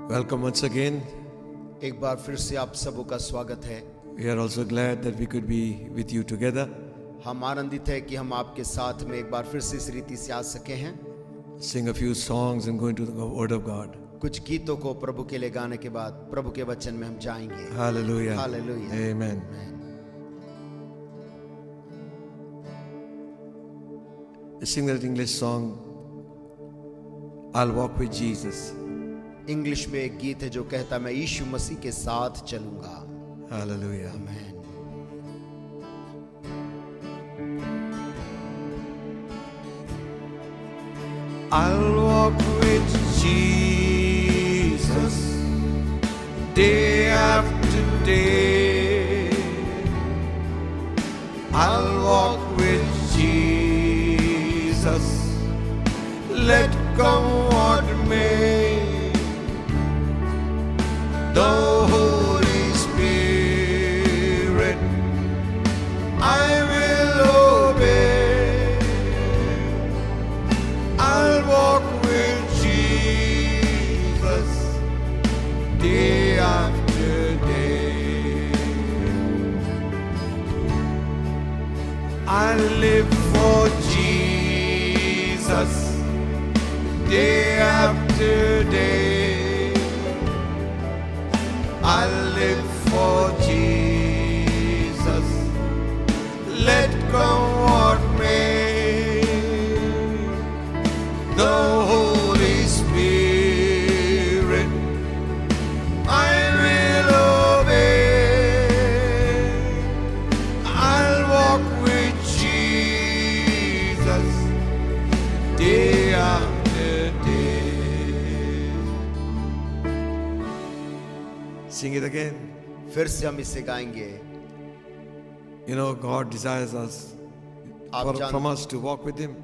Welcome once again. एक बार फिर से आप सबों का स्वागत है। We are also glad that we could be with you together. हम आनंदित है कि हम आपके साथ में एक बार फिर से इस रीति से आ सके हैं। Sing a few songs and go into the Word of God. कुछ गीतों को प्रभु के लिए गाने के बाद प्रभु के वचन में हम जाएंगे। Hallelujah. Hallelujah. Amen. Sing that English song, I'll Walk with Jesus. English में एक गीत है जो कहता मैं यीशु मसीह के साथ चलूंगा। Hallelujah. आमीन। I'll walk with Jesus day after day. I'll walk with Jesus, let come what may. The Holy Spirit I will obey. I'll walk with Jesus day after day. I live for Jesus day after day. I live for Jesus, let come what may. The Holy Spirit I will obey. I'll walk with Jesus day after day. Sing it again. फिर से हम इसे गाएंगे। You know, God desires us from us to walk with Him.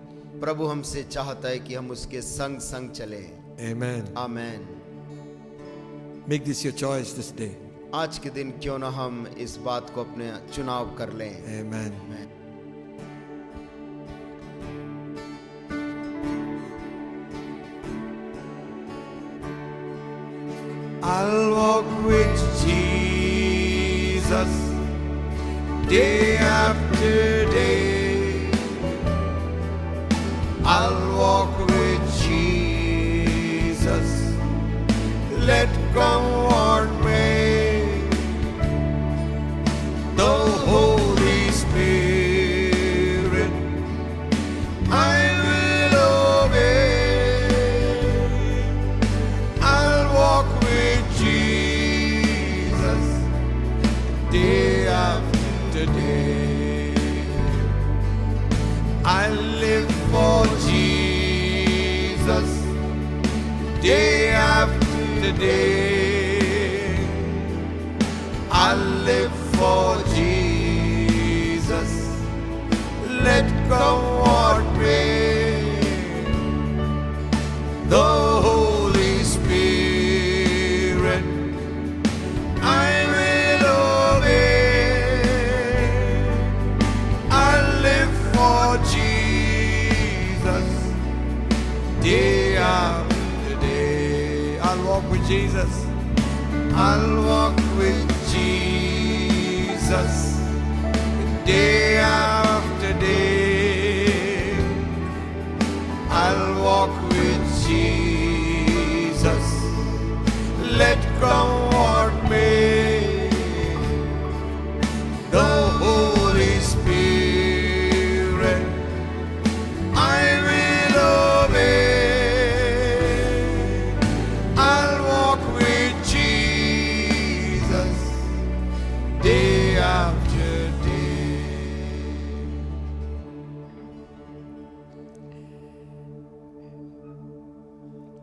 प्रभु हमसे चाहता है कि हम उसके संग संग चले। Amen. आमीन। Make this your choice this day. आज के दिन क्यों ना हम इस बात को अपने चुनाव कर लें। Amen. आमीन। I'll walk with Jesus day after day. I'll walk with Jesus, let come what may. The Holy Spirit I will obey. I'll walk with Jesus day after day. I live for Jesus day after day. I live for Jesus, let come what may. The Holy Spirit I will obey. I'll live for Jesus day after day. I'll walk with Jesus. I'll walk with Jesus day after day. I'll walk with Jesus, let come what may. The Holy Spirit I will obey. I'll walk with Jesus day after day.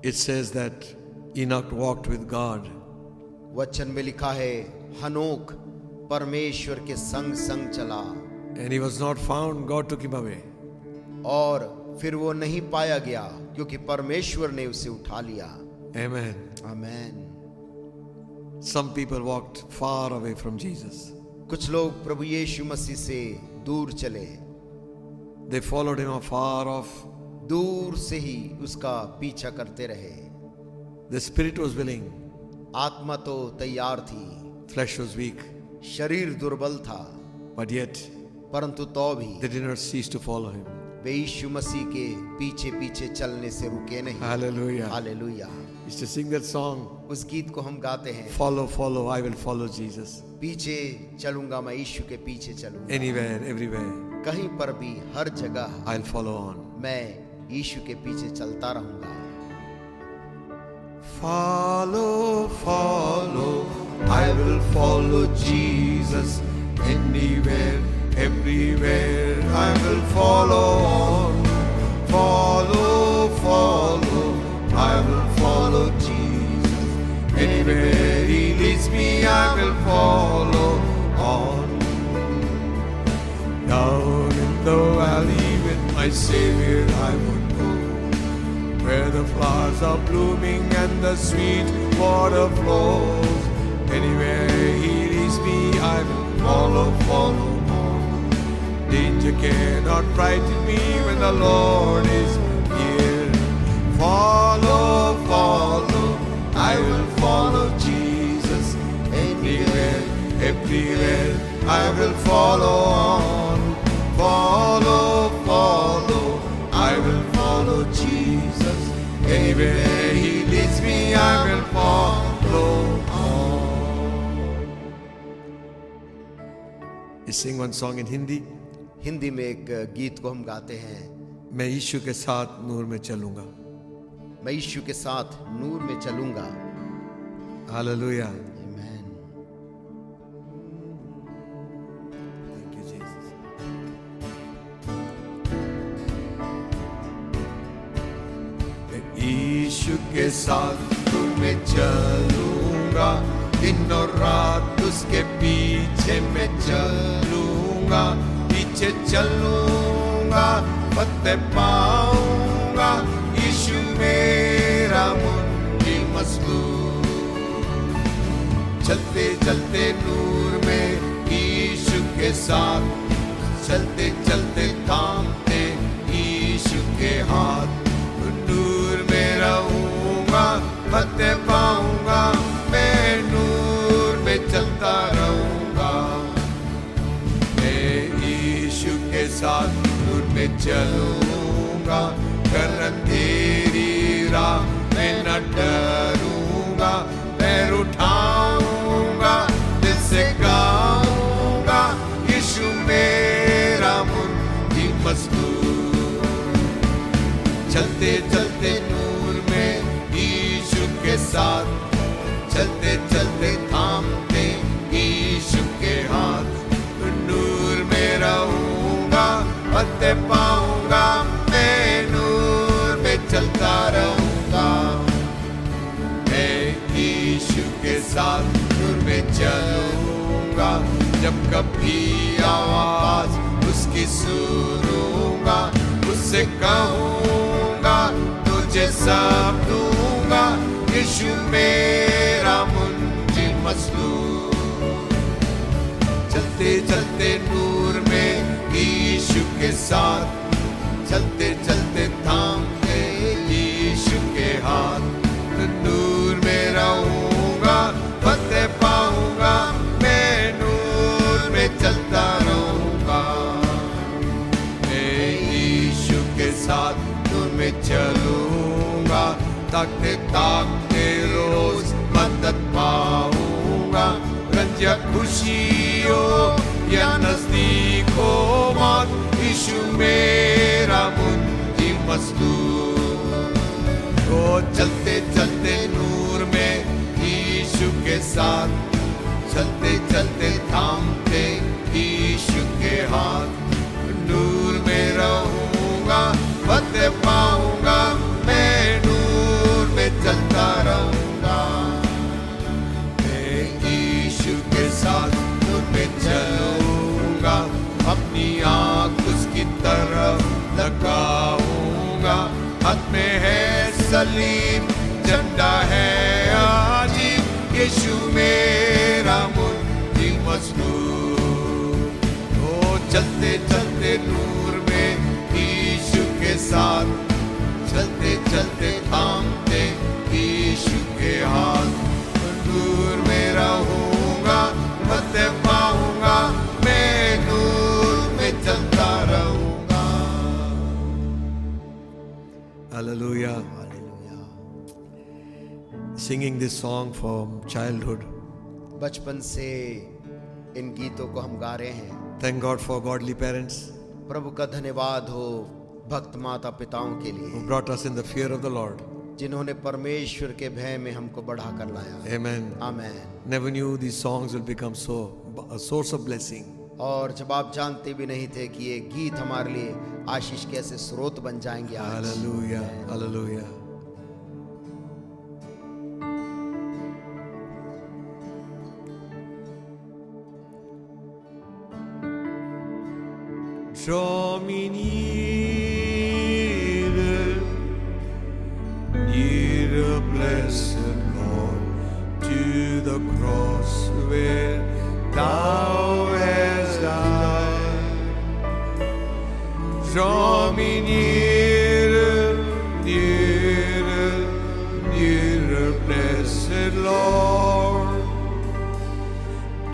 It says that Enoch walked with God. वचन में लिखा है हनोक परमेश्वर के संग संग चला And he was not found, God took him away. और फिर वो नहीं पाया गया क्योंकि परमेश्वर ने उसे उठा लिया। Amen. आमीन। Some people walked far away from Jesus. कुछ लोग प्रभु यीशु मसीह से दूर चले, They followed him afar off. दूर से ही उसका पीछा करते रहे। The spirit was willing, आत्मा तो तैयार थी, flesh was weak, शरीर दुर्बल था, but yet परंतु तो भी they did not cease to follow him. वे यीशु मसीह के पीछे पीछे चलने से रुके नहीं। Hallelujah. Hallelujah. Used to sing that song, उस गीत को हम गाते हैं, follow, follow, I will follow Jesus. पीछे चलूंगा मैं, यीशु के पीछे चलूंगा, Anywhere, everywhere, कहीं पर भी, हर जगह I'll follow on. मैं यीशु के पीछे चलता रहूंगा। Follow, follow, I will follow Jesus. Anywhere, everywhere, I will follow on. Follow, follow, I will follow Jesus. Anywhere He leads me, I will follow on. Down in the valley with my Savior I would go, where the flowers are blooming and the sweet water flows. Anywhere He leads me, I will follow, follow on. Danger cannot frighten me when the Lord is here. Follow, follow, I will follow Jesus. Anywhere, everywhere, I will follow on. Follow, follow, I will follow Jesus. Anywhere He leads me, I will follow on. You sing one song in Hindi. Hindi में एक गीत को हम गाते हैं, मैं यीशु के साथ नूर में चलूंगा. मैं यीशु के साथ नूर में चलूंगा। Hallelujah. आमीन। Thank you, Jesus. मैं यीशु के साथ नूर में चलूंगा, दिन और रात उसके पीछे मैं चलूंगा, पीछे चलूंगा, फतेह पाऊंगा, यीशु मेरा मुंजी मसलूब। चलते चलते नूर में यीशु के साथ, चलते चलते थामते यीशु के हाथ, नूर में रहूंगा, फतेह पाऊंगा, मैं नूर में चलता रहूंगा। मैं यीशु के साथ नूर में चलूंगा, कर अंधेरी राह मैं न डरूंगा, पैर उठाऊंगा, दिल से गाऊंगा, यीशु मेरा मुंजी मसलूब। चलते चलते नूर में यीशु के साथ, चलते चलते थामते यीशु के हाथ, नूर में रहूंगा, फतेह पाऊंगा, मैं नूर में चलता रहूंगा। मैं यीशु के साथ नूर में चलूंगा, जब कभी आवाज उसकी सुनूंगा, उससे कहूंगा तुझे सब दूंगा, यीशु मेरा मुंजी मसलूब। चलते चलते नूर में यीशु के साथ, चलते चलते थामते यीशु के हाथ, नूर में रहूंगा, फतेह पाऊंगा, मैं नूर में चलता रहूंगा। मैं यीशु के साथ नूर में चलूंगा, ताकते ताकते रोज मदद पाऊंगा, रंज या खुशी हो या नजदीक हो मौत, यीशु मेरा मुंजी मसलूब। ओ चलते चलते नूर में यीशु के साथ, चलते चलते थामते यीशु के हाथ, नूर में रहूंगा, फतेह पाऊंगा, मैं नूर में चलता रहूंगा। मैं यीशु के साथ नूर में चलूंगा, अपनी आंख उसकी तरफ लगाऊंगा, हाथ में है सलीब, झंडा है अजीब, यीशु मेरा मुंजी मसलूब। ओ चलते चलते नूर में यीशु के साथ, चलते चलते थामते यीशु के हाथ, Hallelujah. Hallelujah. Singing this song from childhood. बचपन से इन गीतों को हम गा रहे हैं। Thank God for godly parents प्रभु का धन्यवाद हो भक्त माता पिताओं के who लिए, brought us in the fear of the Lord. जिन्होंने परमेश्वर के भय में हमको बढ़ा कर लाया। Amen. Amen. Never knew these songs will become so a source of blessing. और जब आप जानते भी नहीं थे कि ये गीत हमारे लिए आशीष के ऐसे स्रोत बन जाएंगे आज। Hallelujah. Hallelujah. Draw me nearer, nearer, blessed Lord, to the cross where thou hast died. Draw me nearer, nearer, nearer, blessed Lord,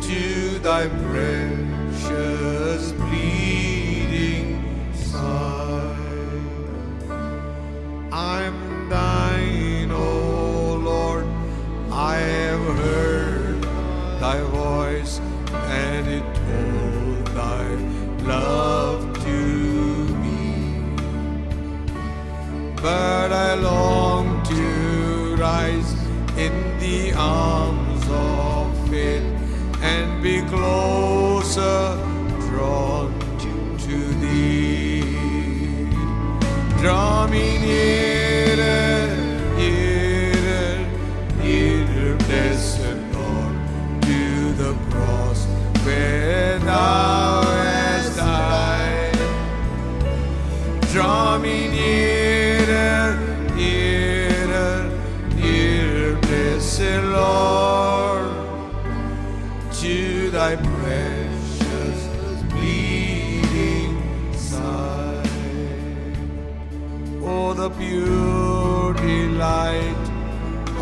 to thy precious bleeding side. I'm thine, O Lord, I have heard thy voice, and it told thy love to me. But I long to rise in the arms of faith and be closer drawn to thee. Draw me nearer, nearer, nearer, blessed Lord, to the cross where thou hast died. Draw me nearer, nearer, nearer, blessed Lord, to thy precious bleeding side. Oh, the pure delight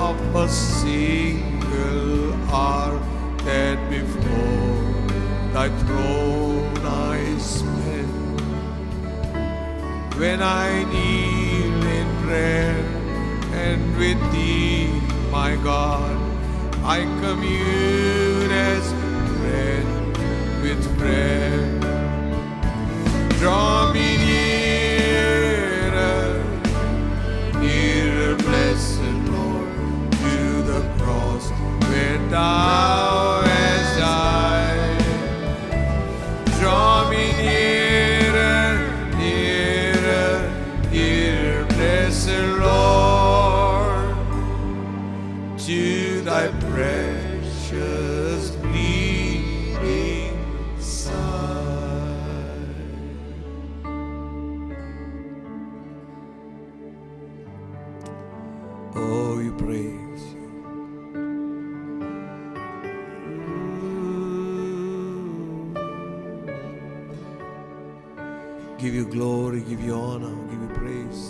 of a single hour that before thy throne I spend, when I kneel in prayer and with thee, my God, I commune as bread with bread. Draw me nearer, nearer, blessed Lord, to the cross where thou hast died. Draw me nearer, nearer, nearer, blessed Lord, to thy precious bleeding side. Oh, you praise you. Give you glory, give you honor, give you praise.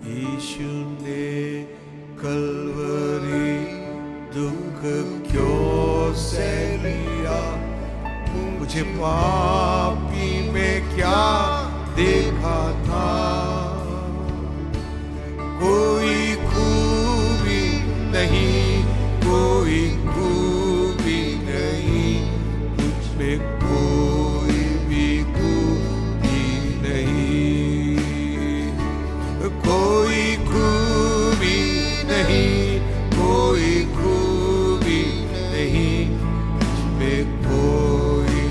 यीशु ने कलवरी दुख क्यों से लिया, मुझे पापी में क्या देखा था। कोई खूबी नहीं, कोई खूबी नहीं, मुझ में कोई भी खूबी नहीं। कोई खूबी नहीं, कोई खूबी नहीं, मुझमें कोई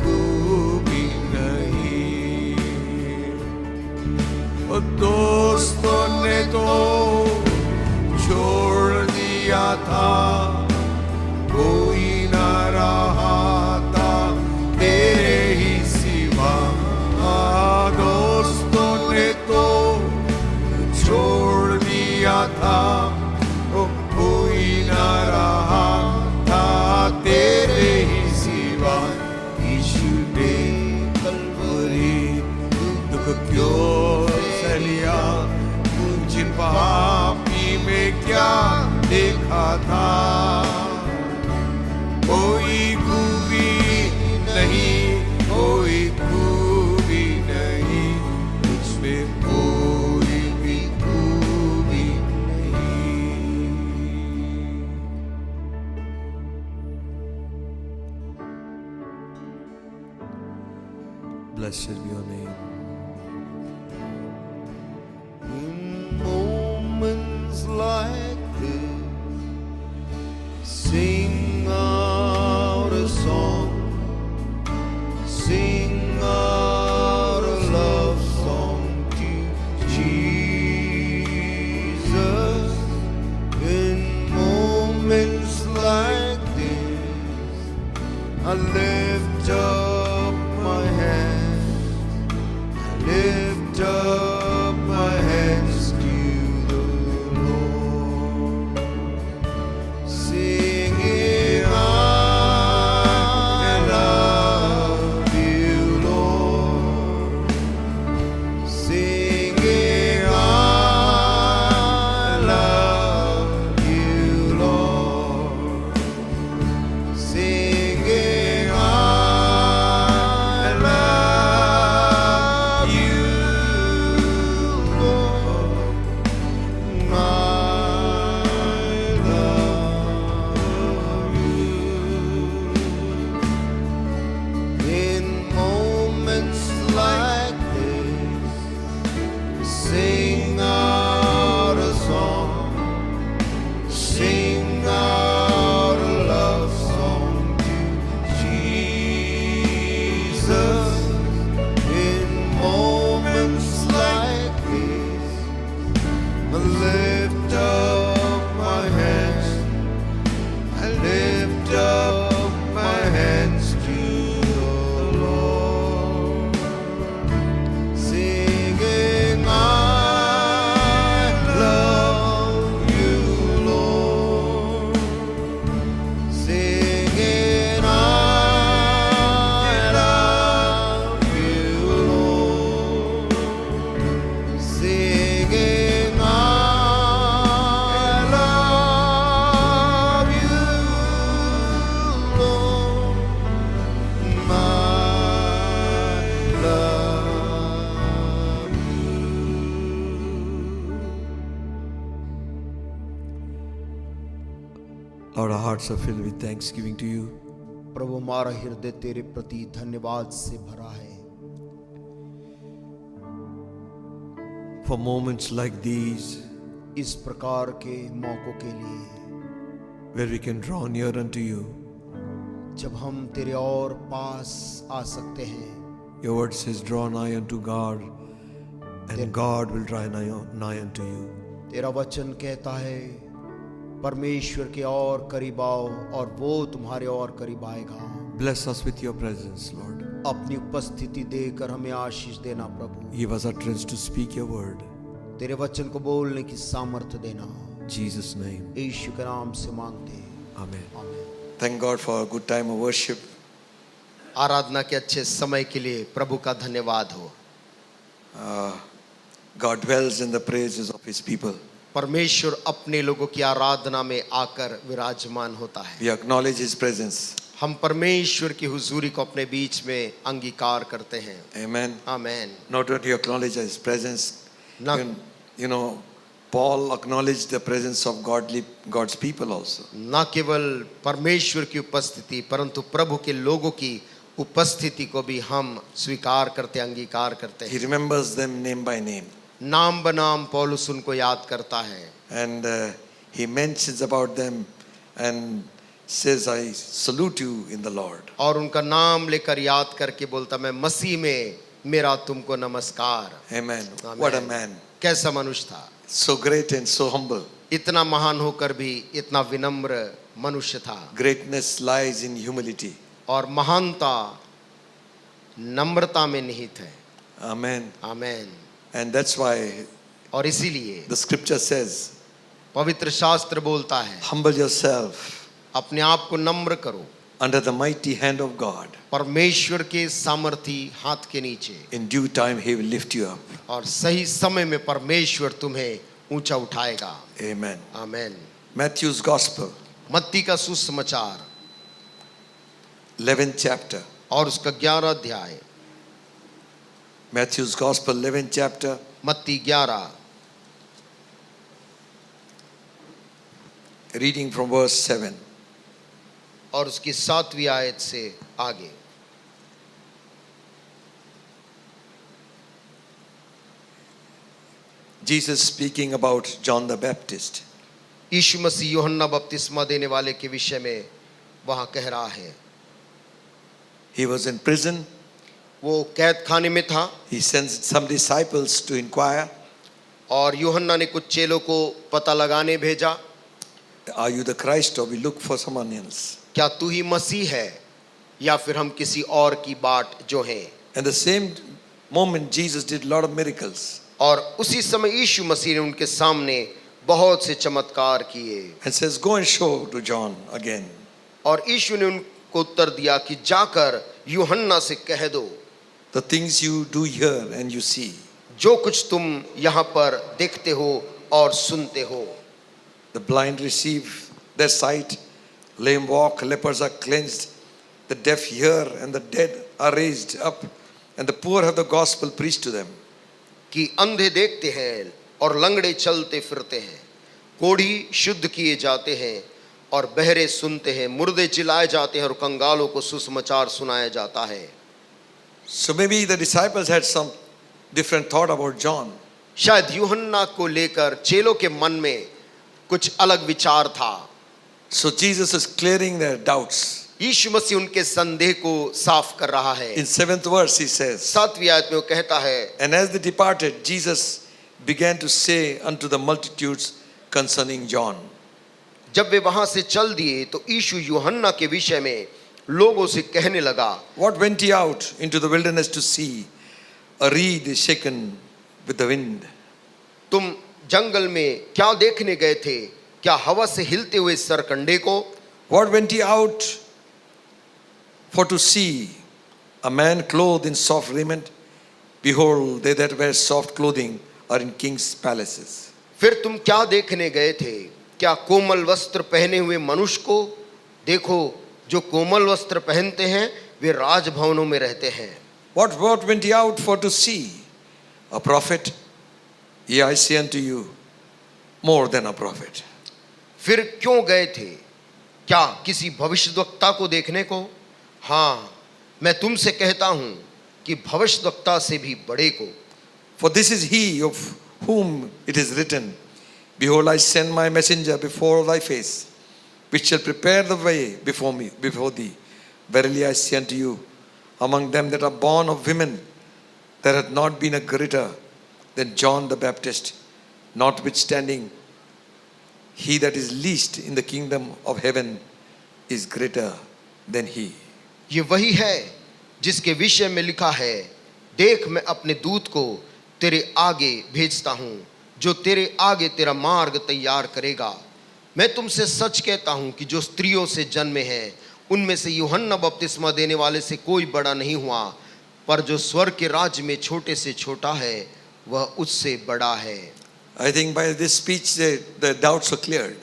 खूबी नहीं। और दोस्तों ने तो छोड़ दिया था, कोई ना रहा था तेरे ही सिवा। दोस्तों ने तो छोड़ दिया था, ओ कोई ना रहा था तेरे ही सिवा। यीशु ने कलवरी दुख क्यों सह लिया, मुझे पापी में क्या देखा था। ओ नहीं, कोई खूबी नहीं, मुझमें कोई भी खूबी नहीं। Blessed be your name. In moments like this, sing out a song, sing out a love song to Jesus. In moments like this, I lift up my hands, I lift up my hands to the Lord, singing, I love you, Lord, singing, I love you, Lord, singing, I love you, Lord, I love you. In moments like this, sing out a song, sing out a love song to Jesus. In moments like this, I lift up my hands, I lift up my hands to the Lord, singing, I love you, Lord, singing, I love you, Lord, singing, I love you, Lord, I love you. Lord, our hearts are filled with thanksgiving to you. प्रभु, हमारा हृदय तेरे प्रति धन्यवाद से भरा है For moments like these, इस प्रकार के मौकों के लिए where we can draw near unto you. जब हम तेरे और पास आ सकते हैं। Your word says, draw nigh unto God, and God will draw nigh unto you. तेरा वचन कहता है, परमेश्वर के और करीब आओ और वो तुम्हारे और करीब आएगा। Bless us with your presence, Lord. अपनी उपस्थिति देकर हमें आशीष देना प्रभु। Give us utterance to speak your word. तेरे वचन को बोलने की सामर्थ्य देना। In Jesus' name. यीशु के नाम से मांगते हैं। Amen. आमीन। Thank God for a good time of worship. आराधना के अच्छे समय के लिए प्रभु का धन्यवाद हो। God dwells in the praises of his people. परमेश्वर अपने लोगों की आराधना में आकर विराजमान होता है। We acknowledge his presence. हम परमेश्वर की हुजूरी को अपने बीच में अंगीकार करते हैं। Amen. Amen. Not only acknowledge his presence, Not- you know, Paul acknowledged the presence of God's people also. न केवल परमेश्वर की उपस्थिति परंतु प्रभु के लोगों की उपस्थिति को भी हम स्वीकार करते अंगीकार करते He हैं। remembers them name by name. नाम बनाम पौलुस उनको याद करता है। And he mentions about them and says, I salute you in the Lord. और उनका नाम लेकर याद करके बोलता, मैं मसीह में मेरा तुमको नमस्कार। Amen. Amen. What a man. कैसा मनुष्य था, So great and so humble. इतना महान होकर भी इतना विनम्र मनुष्य था। Greatness lies in humility. और महानता नम्रता में निहित है। Amen. Amen. And that's why और इसीलिए the scripture says, पवित्र शास्त्र बोलता है, humble yourself अपने आप को नम्र करो under the mighty hand of God. परमेश्वर के सामर्थी हाथ के नीचे, In due time he will lift you up. और सही समय में परमेश्वर तुम्हें ऊंचा उठाएगा। Amen. आमेन। Matthew's Gospel, मत्ती का सुसमाचार 11th chapter. और उसका 11 अध्याय, Matthew's Gospel, 11th chapter, मत्ती 11, reading from verse 7. और उसकी 7वीं आयत से आगे। Jesus speaking about John the Baptist. यीशु मसीह यूहन्ना बपतिस्मा देने वाले के विषय में वहां कह रहा है। He was in prison. वो कैद खाने में था He sends some disciples to inquire, और यूहन्ना ने कुछ चेलों को पता लगाने भेजा, are you the Christ, or we look for someone else? क्या तू ही मसीह है या फिर हम किसी और की बाट जो हैं। And the same moment Jesus did a lot of miracles और उसी समय यीशु मसीह ने उनके सामने बहुत से चमत्कार किए। and says, go and show to John again. और यीशु ने उनको उत्तर दिया कि जाकर यूहन्ना से कह दो, The things you do here and you see. जो कुछ तुम यहाँ पर देखते हो और सुनते हो। The blind receive their sight, lame walk, lepers are cleansed, the deaf hear, and the dead are raised up, and the poor have the gospel preached to them. कि अंधे देखते हैं और लंगड़े चलते फिरते हैं, कोढ़ी शुद्ध किए जाते हैं और बहरे सुनते हैं, मुर्दे चिल्लाए जाते हैं और कंगालों को सुसमाचार सुनाया जाता है। So maybe the disciples had some different thought about John. शायद यूहन्ना को लेकर चेलों के मन में कुछ अलग विचार था। So Jesus is clearing their doubts. यीशु मसीह उनके संदेह को साफ कर रहा है। In 7th verse he says, 7वीं आयत में वो कहता है, and as they departed, Jesus began to say unto the multitudes concerning John. जब वे वहां से चल दिए तो यीशु यूहन्ना के विषय में लोगों से कहने लगा, What went ye out into the wilderness to see? A reed is shaken with the wind. तुम जंगल में क्या देखने गए थे? क्या हवा से हिलते हुए सरकंडे को? What went ye out for to see? A man clothed in soft raiment? Behold, they that wear soft clothing are in king's palaces. फिर तुम क्या देखने गए थे? क्या कोमल वस्त्र पहने हुए मनुष्य को? देखो, जो कोमल वस्त्र पहनते हैं वे राजभवनों में रहते हैं। What went ye out for to see? A prophet? Yea, I say unto you, more than a prophet. फिर क्यों गए थे? क्या किसी भविष्यद्वक्ता को देखने को? हाँ, मैं तुमसे कहता हूं कि भविष्यद्वक्ता से भी बड़े को। For this is he of whom it is written, Behold, I send my messenger before thy face, which shall prepare the way before thee. Verily I say unto you, among them that are born of women, there hath not been a greater than John the Baptist. Notwithstanding, he that is least in the kingdom of heaven is greater than he. ये वही है जिसके विषय में लिखा है, देख मैं अपने दूत को तेरे आगे भेजता हूं, जो तेरे आगे तेरा मार्ग तैयार करेगा। मैं तुमसे सच कहता हूं कि जो स्त्रियों से जन्मे हैं उनमें से यूहन्ना बपतिस्मा देने वाले से कोई बड़ा नहीं हुआ, पर जो स्वर्ग के राज्य में छोटे से छोटा है वह उससे बड़ा है। I think by this speech the doubts were cleared.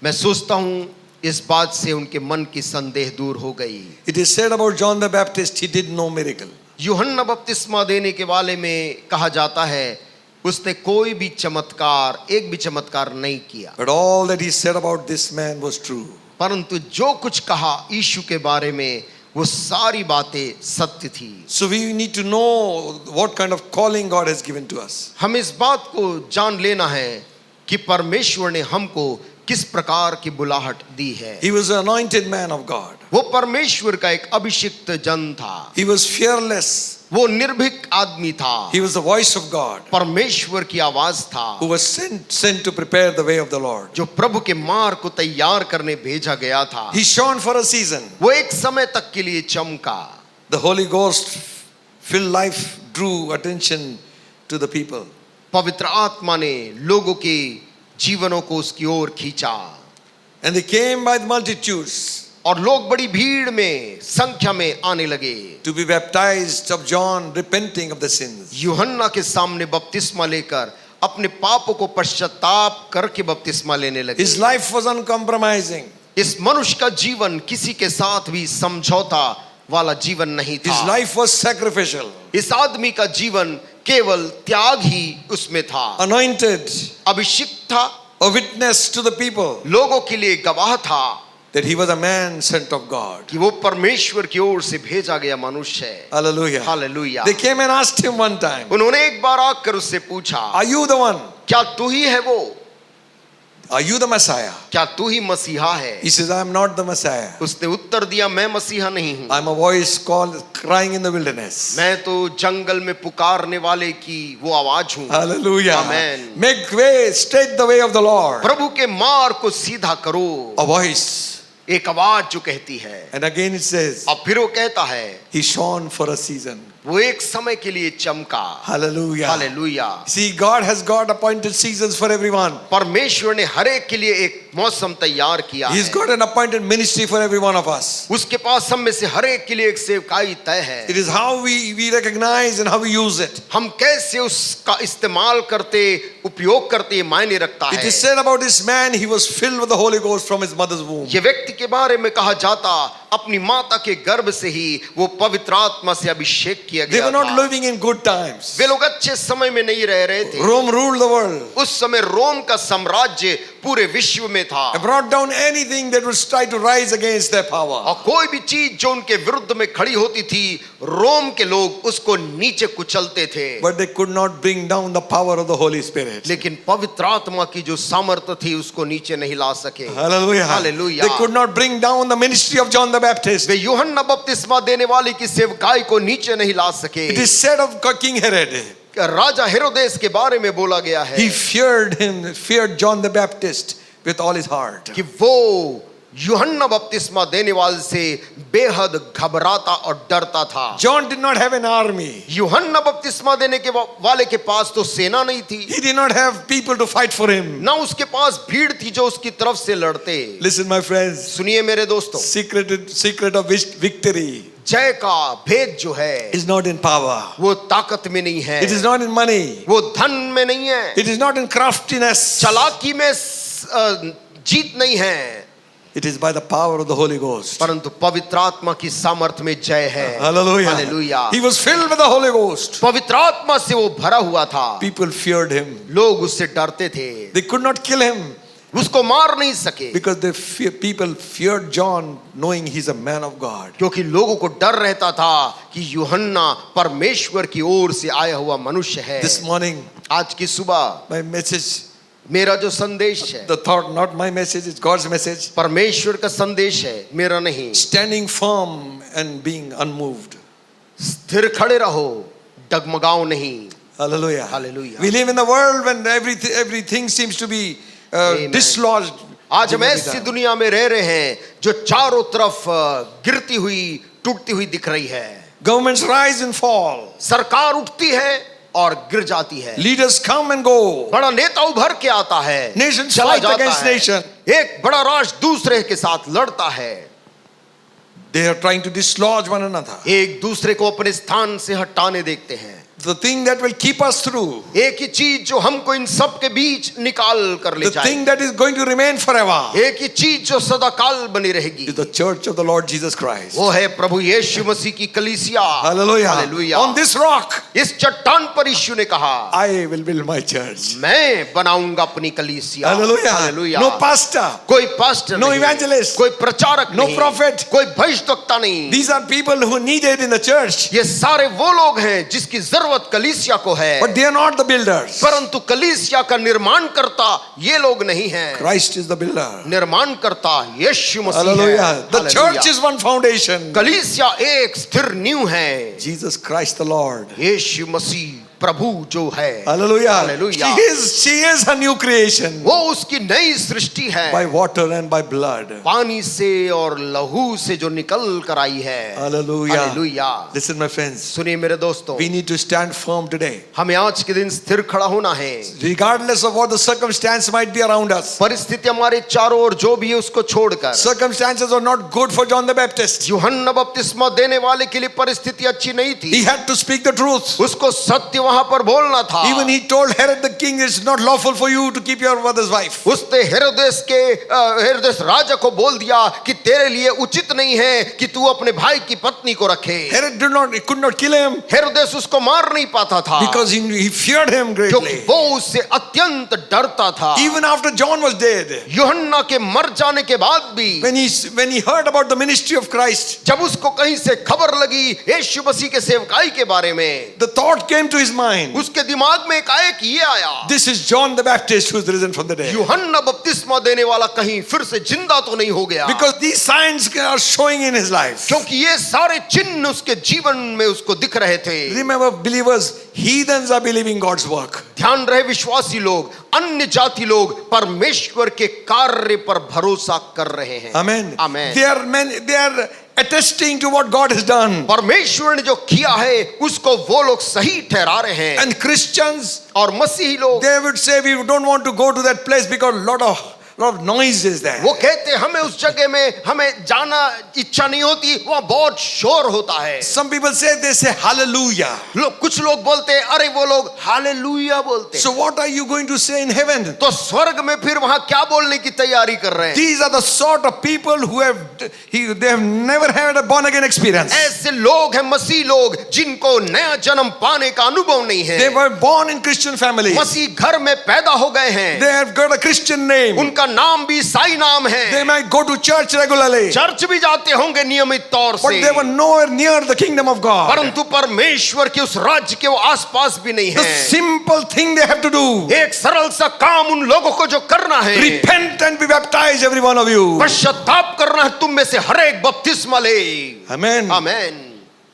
मैं सोचता हूं इस बात से उनके मन की संदेह दूर हो गई। It is said about John the Baptist, he did no miracle. यूहन्ना बपतिस्मा देने के वाले में कहा जाता है उसने कोई भी चमत्कार, एक भी चमत्कार नहीं किया। But all that he said about this man was true. परंतु जो कुछ कहा यीशु के बारे में वो सारी बातें सत्य थी। So we need to know what kind of calling God has given to us. हम इस बात को जान लेना है कि परमेश्वर ने हमको किस प्रकार की बुलाहट दी है। He was an anointed man of God. वो परमेश्वर का एक अभिषिक्त जन था। He was fearless. वो निर्भीक आदमी था। He was the voice of God परमेश्वर की आवाज था, who was sent to prepare the way of the Lord. जो प्रभु के मार्ग को तैयार करने भेजा गया था। He shone for a season. वो एक समय तक के लिए चमका। The Holy Ghost filled life drew attention to the people. पवित्र आत्मा ने लोगों के जीवनों को उसकी ओर खींचा। And they came by the multitudes और लोग बड़ी भीड़ में संख्या में आने लगे to be baptized of John, repenting of the sins. यूहन्ना के सामने बपतिस्मा लेकर अपने पापों को पश्चाताप करके बपतिस्मा लेने लगे। His life was uncompromising. इस मनुष्य का जीवन किसी के साथ भी समझौता वाला जीवन नहीं His था। life was sacrificial, इस आदमी का जीवन केवल त्याग ही उसमें था। anointed, अभिषिक्त था, a witness to the people लोगों के लिए गवाह था that he was a man sent of God. कि वो परमेश्वर की ओर से भेजा गया मनुष्य है। Hallelujah. Hallelujah. They came and asked him one time, उन्होंने एक बार आकर उससे पूछा, are you the one? क्या तू ही है वो? Are you the Messiah? क्या तू ही मसीहा है? He says, I am not the Messiah. उसने उत्तर दिया, मैं मसीहा नहीं हूँ। I am a voice called crying in the wilderness. मैं तो जंगल में पुकारने वाले की वो आवाज हूँ। Hallelujah. Amen. Make way, straight the way of the Lord. प्रभु के मार्ग को सीधा करो। A voice. एक आवाज जो कहती है। And again it says, अब फिर वो कहता है, he shone for a season. वो एक समय के लिए चमका। Hallelujah. Hallelujah. See, God has got appointed seasons for everyone. परमेश्वर ने हर एक के लिए एक मौसम तैयार किया He's है। got an appointed ministry for every one of us. उसके पास हम में से हर एक के लिए एक सेवकाई तय है। It is how we recognize and how we use it. हम कैसे उसका इस्तेमाल करते, उपयोग करते, ये मायने रखता It है। is said about this man, he was filled with the Holy Ghost from his mother's womb. ये व्यक्ति के बारे में कहा जाता, अपनी माता के गर्भ से ही वो पवित्र आत्मा से अभिषेक किया They गया were not था। living in good times. वे लोग अच्छे समय में नहीं रह रहे थे। Rome ruled the world. उस समय रोम का साम्राज्य पूरे विश्व में था। They brought down anything that would try to rise against their power. और कोई भी चीज जो उनके विरुद्ध में खड़ी होती थी, रोम के लोग उसको नीचे कुचलते थे। But they could not bring down the power of the Holy Spirit. लेकिन पवित्र आत्मा की जो सामर्थ्य थी उसको नीचे नहीं ला सके। Hallelujah. Hallelujah. They could not bring down the ministry of John the Baptist. वे यूहन्ना बपतिस्मा देने वाले की सेवकाई को नीचे नहीं ला सके। It is said of King Herod, राजा हेरोदेस के बारे में बोला गया है he feared John the Baptist with all his heart. कि वो यूहन्ना बपतिस्मा देने वाले से बेहद घबराता और डरता था। John did not have an army. यूहन्ना बपतिस्मा देने के वाले के पास तो सेना नहीं थी, He did not have people to fight for him. ना उसके पास भीड़ थी जो उसकी तरफ से लड़ते। Listen, my friends, सुनिए मेरे दोस्तों, secret of victory जय का भेद जो है is not in power. वो ताकत में नहीं है, It is not in money. वो धन में नहीं है, It is not in craftiness. चालाकी में जीत नहीं है, It is by the power of the Holy Ghost. परंतु पवित्र आत्मा की सामर्थ में जय है। Hallelujah. Hallelujah. He was filled with the Holy Ghost. पवित्र आत्मा से वो भरा हुआ था। People feared him. लोग उससे डरते थे, They could not kill him उसको मार नहीं सके, because people feared John, knowing he's a man of God. क्योंकि लोगों को डर रहता था कि यूहन्ना परमेश्वर की ओर से आया हुआ मनुष्य है। This morning, आज की सुबह my message, मेरा जो संदेश है, the thought, not my message, it's God's message. परमेश्वर का संदेश है, मेरा नहीं। Standing firm and being unmoved. स्थिर खड़े रहो, डगमगाओ नहीं। Hallelujah. Hallelujah. We live in a world when everything seems to be Amen. dislodged. आज हम ऐसी दुनिया में रह रहे हैं जो चारों तरफ गिरती हुई, टूटती हुई दिख रही है। Governments rise and fall. सरकार उठती है और गिर जाती है। Leaders come and go. बड़ा नेता उभर के आता है, Nations चला fight जाता against है। nation. एक बड़ा राष्ट्र दूसरे के साथ लड़ता है, They are trying to dislodge one another. एक दूसरे को अपने स्थान से हटाने देखते हैं। The thing that will keep us through, एक ही चीज जो हमको इन सब के बीच निकाल कर ले the जाए, thing that is going to remain forever, एक ही चीज जो सदाकाल बनी रहेगी, is the church of the Lord Jesus Christ. वो है प्रभु यीशु मसीह की कलीसिया। Hallelujah. Hallelujah. On this rock, इस चट्टान पर यीशु ने कहा, I will build my church. मैं बनाऊंगा अपनी कलीसिया। Hallelujah. हालेलुया। No pastor, कोई पास्टर no नहीं, evangelist, कोई प्रचारक no नहीं, prophet. कोई भविष्यद्वक्ता नहीं। These are people who needed in the church, ये सारे वो लोग हैं जिसकी जरूरत कलीसिया को है, but they are not the builders. परंतु कलीसिया का निर्माण करता ये लोग नहीं हैं। Christ is the builder. निर्माण करता यीशु मसीह है। Hallelujah. The hallelujah. church is one foundation. कलीसिया एक स्थिर नींव है, Jesus Christ the Lord. यीशु मसीह प्रभु जो है। Hallelujah. Hallelujah. She is a new creation वो उसकी नई सृष्टि है, by water and by blood. पानी से और लहू से जो निकल कर आई है। Hallelujah. Hallelujah. Listen, my friends, सुनिए मेरे दोस्तों, we need to stand firm today. हमें आज के दिन स्थिर खड़ा होना है, Regardless of what the circumstance might be around us. परिस्थिति हमारे चारों ओर जो भी है उसको छोड़कर। Circumstances are not good for John the Baptist. यूहन्ना बपतिस्मा देने वाले के लिए परिस्थिति अच्छी नहीं He थी, had to speak the truth. उसको सत्य वहां पर बोलना था। Even he told Herod the king, it's not lawful for you to keep your brother's wife. उसने हेरोदेस राजा को बोल दिया कि तेरे लिए उचित नहीं है कि तू अपने भाई की पत्नी को रखे। Herod could not kill him हेरोदेस उसको मार नहीं पाता था because he feared him क्योंकि greatly. वो उससे अत्यंत डरता था। Even after John was dead, यूहन्ना के मर जाने के बाद भी when he heard about the ministry of Christ, जब उसको कहीं से खबर लगी यीशु मसीह के सेवकाई के बारे में, the thought came to his mind, उसके दिमाग में एकाएक ये आया, this is John the Baptist who's risen from the dead. यूहन्ना बपतिस्मा देने वाला कहीं फिर से जिंदा तो नहीं हो गया। Because these signs are showing in his life. क्योंकि ये सारे चिन्ह उसके जीवन में उसको दिख रहे थे। Remember, believers, heathens are believing God's work. ध्यान रहे विश्वासी लोग, अन्य जाति लोग परमेश्वर के कार्य पर भरोसा कर रहे हैं। Amen. Amen. They are attesting to what God has done. परमेश्वर ने जो किया है उसको वो लोग सही ठहरा रहे हैं। And Christians, और मसीही लोग they would say, we don't want to go to that place because lot of noise is there. वो कहते हमें उस जगह में हमें जाना इच्छा नहीं होती, वहाँ बहुत शोर होता है। Some people they say hallelujah. कुछ लोग बोलते हैं, अरे वो लोग हालेलुया बोलते हैं। So what are you going to say in heaven? तो स्वर्ग में फिर वहाँ क्या बोलने की तैयारी कर रहे हैं? These are the sort of people who they have never had a born again experience. ऐसे लोग हैं मसीह लोग जिनको नया जन्म पाने का अनुभव नहीं है। They were born in Christian families. मसीह घर में पैदा हो गए हैं। They have got a Christian name. उनका नाम भी ईसाई नाम है। They might go to church regularly. Church भी जाते होंगे नियमित तौर से। But they were nowhere near the kingdom of God. परंतु परमेश्वर के उस राज्य के वो आसपास भी नहीं The है। simple thing they have to do, एक सरल सा काम उन लोगों को जो करना है, repent and be baptized, every one of you. पश्चाताप करना है, तुम में से हर एक बपतिस्मा ले। Amen. आमेन।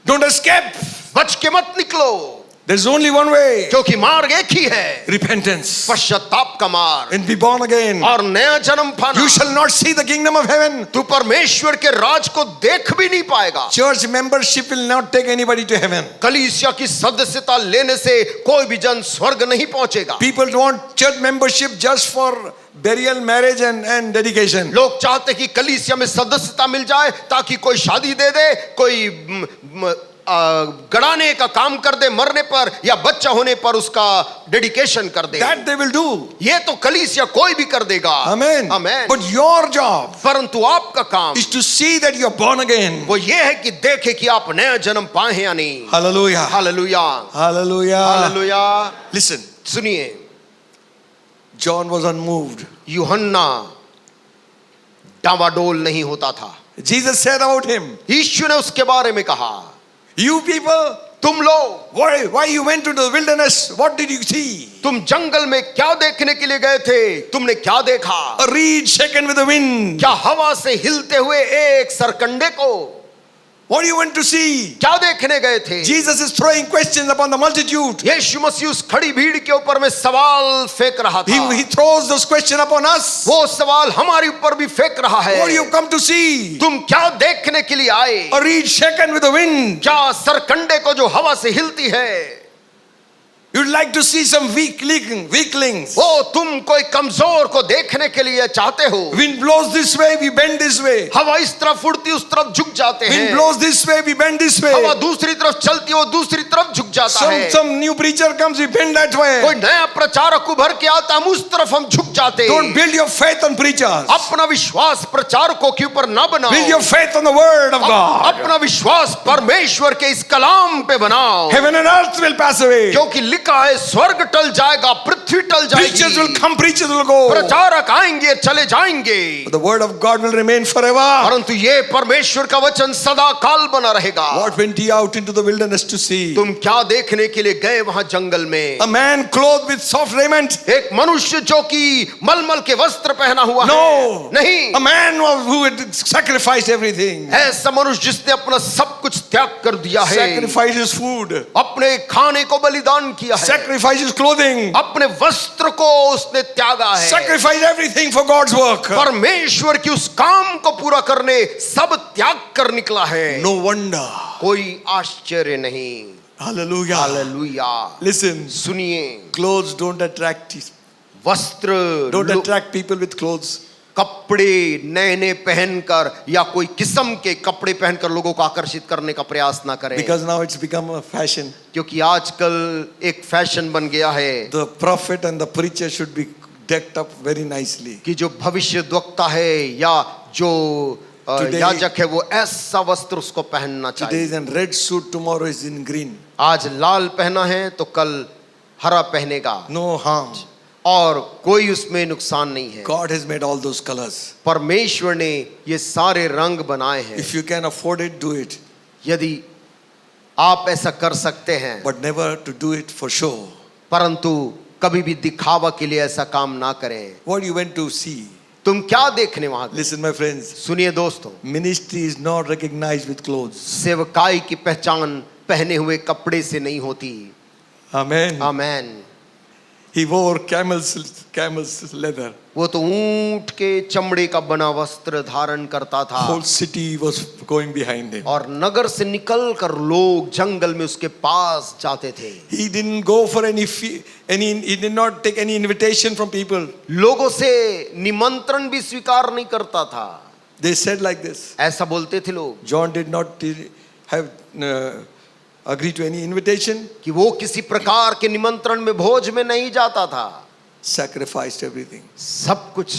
Don't escape. बच के मत निकलो, There's only one way. क्योंकि मार्ग एक ही है, Repentance. पश्चाताप का मार्ग And be born again. और नया जन्म पाना। You shall not see the kingdom of heaven. तू परमेश्वर के राज को देख भी नहीं पाएगा। Church membership will not take anybody to heaven. कलीसिया की सदस्यता लेने से कोई भी जन स्वर्ग नहीं पहुंचेगा। People want church membership just for burial, marriage and dedication. लोग चाहते कि कलीसिया में सदस्यता मिल जाए ताकि कोई शादी दे दे, कोई गड़ाने का काम कर दे मरने पर, या बच्चा होने पर उसका डेडिकेशन कर दे। That they will do. ये तो कलीसिया कोई भी कर देगा। Amen. Amen. But your job परंतु आपका काम is to see that you are born again. वो ये है कि देखे कि आप नया जन्म पाए हैं या नहीं। Hallelujah. Hallelujah, Hallelujah. Hallelujah. Listen, सुनिए, John was unmoved. यूहन्ना डावाडोल नहीं होता था। Jesus said about him, यीशु ने उसके बारे में कहा, you people, तुम लोग why you went into the wilderness? What did you see? तुम जंगल में क्या देखने के लिए गए थे? तुमने क्या देखा? A reed shaken with the wind. क्या हवा से हिलते हुए एक सरकंडे को? What do you want to see? क्या देखने गए थे? Jesus is throwing questions upon the multitude. यीशु मसीह उस खड़ी भीड़ के ऊपर में सवाल फेंक रहा था। He throws those questions upon us. वो सवाल हमारे ऊपर भी फेंक रहा है। What do you come to see? तुम क्या देखने के लिए आए? A reed shaken with the wind. क्या सरकंडे को जो हवा से हिलती है? You'd like to see some weaklings. वो तुम कोई कमजोर को देखने के लिए चाहते हो। Wind blows this way, we bend this way. हवा इस तरफ उड़ती उस तरफ झुक जाते हैं। Wind blows this way, we bend this way. हवा दूसरी तरफ चलती है वो दूसरी तरफ झुक जाता है। Some new preacher comes, we bend that way. कोई नया प्रचारक उभर के आता, हम उस तरफ हम झुक जाते हैं। Don't build your faith on preachers. अपना विश्वास प्रचारकों के ऊपर ना बनाओ। Build your faith on the word of God. अपना विश्वास परमेश्वर के इस कलाम पे बनाओ। Heaven and earth will pass away. क्योंकि लिखा है स्वर्ग टल जाएगा, पृथ्वी टल Preachers will जाएगी, come, preachers will go. प्रचारक आएंगे चले जाएंगे, But the word of God will remain forever. परंतु ये परमेश्वर का वचन सदा काल बना रहेगा। What went he out into the wilderness to see? तुम क्या देखने के लिए गए वहां जंगल में? A man clothed with soft raiment? एक मनुष्य जो कि मलमल के वस्त्र पहना हुआ No. है? नहीं। A man who had sacrificed everything. ऐसा मनुष्य जिसने अपना सब कुछ त्याग कर दिया है, Sacrificed his food. अपने खाने को बलिदान किया है, Sacrificed his clothing. अपने वस्त्र को उसने त्यागा है, Sacrificed everything for God's work. परमेश्वर की उस काम को पूरा करने सब त्याग कर निकला है। No wonder. कोई आश्चर्य नहीं। Hallelujah. हालेलुया। Listen, सुनिए, clothes don't attract वस्त्र don't attract people with clothes. कपड़े नए नए पहनकर या कोई किस्म के कपड़े पहनकर लोगों को आकर्षित करने का प्रयास ना करें, Because now it's become a fashion. क्योंकि आजकल एक फैशन बन गया है The prophet and the preacher should be decked up very nicely. कि जो भविष्यद्वक्ता है या जो Today- याजक है वो ऐसा वस्त्र उसको पहनना Today चाहिए। is in red suit, tomorrow is in green. आज लाल पहना है तो कल हरा पहनेगा No harm. और कोई उसमें नुकसान नहीं है। God has made all those colors. परमेश्वर ने ये सारे रंग बनाए हैं। If you can afford it, do it. यदि आप ऐसा कर सकते हैं, But never to do it for show. परंतु कभी भी दिखावा के लिए ऐसा काम ना करें। What you went to see? तुम क्या देखने वहां गए? Listen, my friends. सुनिए दोस्तों, Ministry is not recognized with clothes. सेवकाई की पहचान पहने हुए कपड़े से नहीं होती। Amen. Amen. He wore camel's leather. वो तो ऊंट के चमड़े का बना वस्त्र धारण करता था Whole city was going behind him. और नगर से निकलकर लोग जंगल में उसके पास जाते थे। He didn't go for he did not take any invitation from people. लोगों से निमंत्रण भी स्वीकार नहीं करता था। They said like this. ऐसा बोलते थे लोग John did not have agree to any invitation. कि वो किसी प्रकार के निमंत्रण में भोज में नहीं जाता था। Sacrificed everything. सब कुछ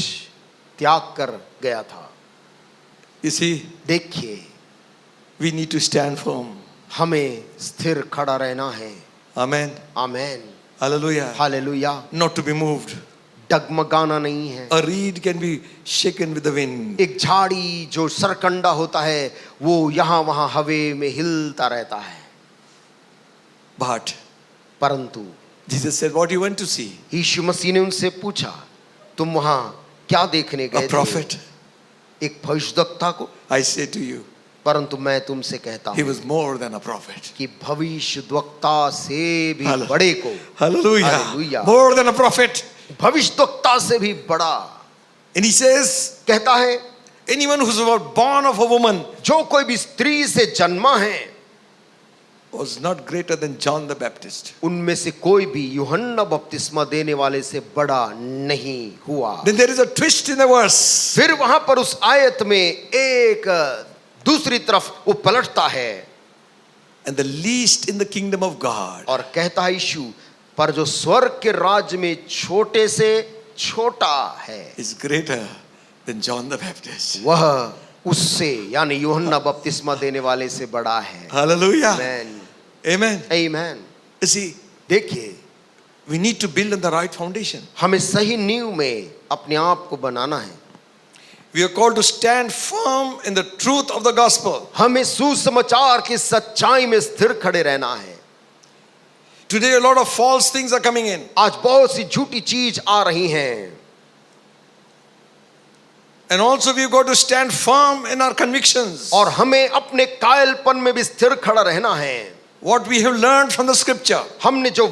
त्याग कर गया था। You see, देखिए, we need to stand firm. हमें स्थिर खड़ा रहना है। Amen. Amen. Hallelujah. Hallelujah. Not to be moved. डगमगाना नहीं है। A reed can be shaken with the wind. एक झाड़ी जो सरकंडा होता है वो यहाँ वहाँ हवे में हिलता रहता है, But परंतु Jesus said, what you went to see? यीशु मसीह ने उनसे पूछा, तुम वहाँ क्या देखने गए A थे? prophet. एक भविष्यद्वक्ता को। I say to you, परंतु मैं तुमसे कहता he हूँ was more than a prophet. कि भविष्यद्वक्ता से भी Hallelujah. बड़े को, Hallelujah. Hallelujah. More than a prophet. भविष्यद्वक्ता से भी बड़ा And he says, कहता है, anyone who's born of a woman जो कोई भी स्त्री से जन्मा है was not greater than John the Baptist. उनमें से कोई भी यूहन्ना बपतिस्मा देने वाले से बड़ा नहीं हुआ। Then there is a twist in the verse. फिर वहां पर उस आयत में एक दूसरी तरफ वो पलटता है And the least in the kingdom of God और कहता है यीशु, पर जो स्वर्ग के राज्य में छोटे से छोटा है is greater than John the Baptist. वह उससे यानी यूहन्ना बपतिस्मा देने वाले से बड़ा है। Hallelujah. Amen. Amen. Amen. You see, देखिए, we need to build on the right foundation. हमें सही नींव में अपने आप को बनाना है। We are called to stand firm in the truth of the gospel. हमें सुसमाचार की सच्चाई में स्थिर खड़े रहना है। Today a lot of false things are coming in. आज बहुत सी झूठी चीज आ रही हैं And also we've got to stand firm in our convictions. और हमें अपने कायलपन में भी स्थिर खड़ा रहना है। What we have learned from the scripture. हमने जो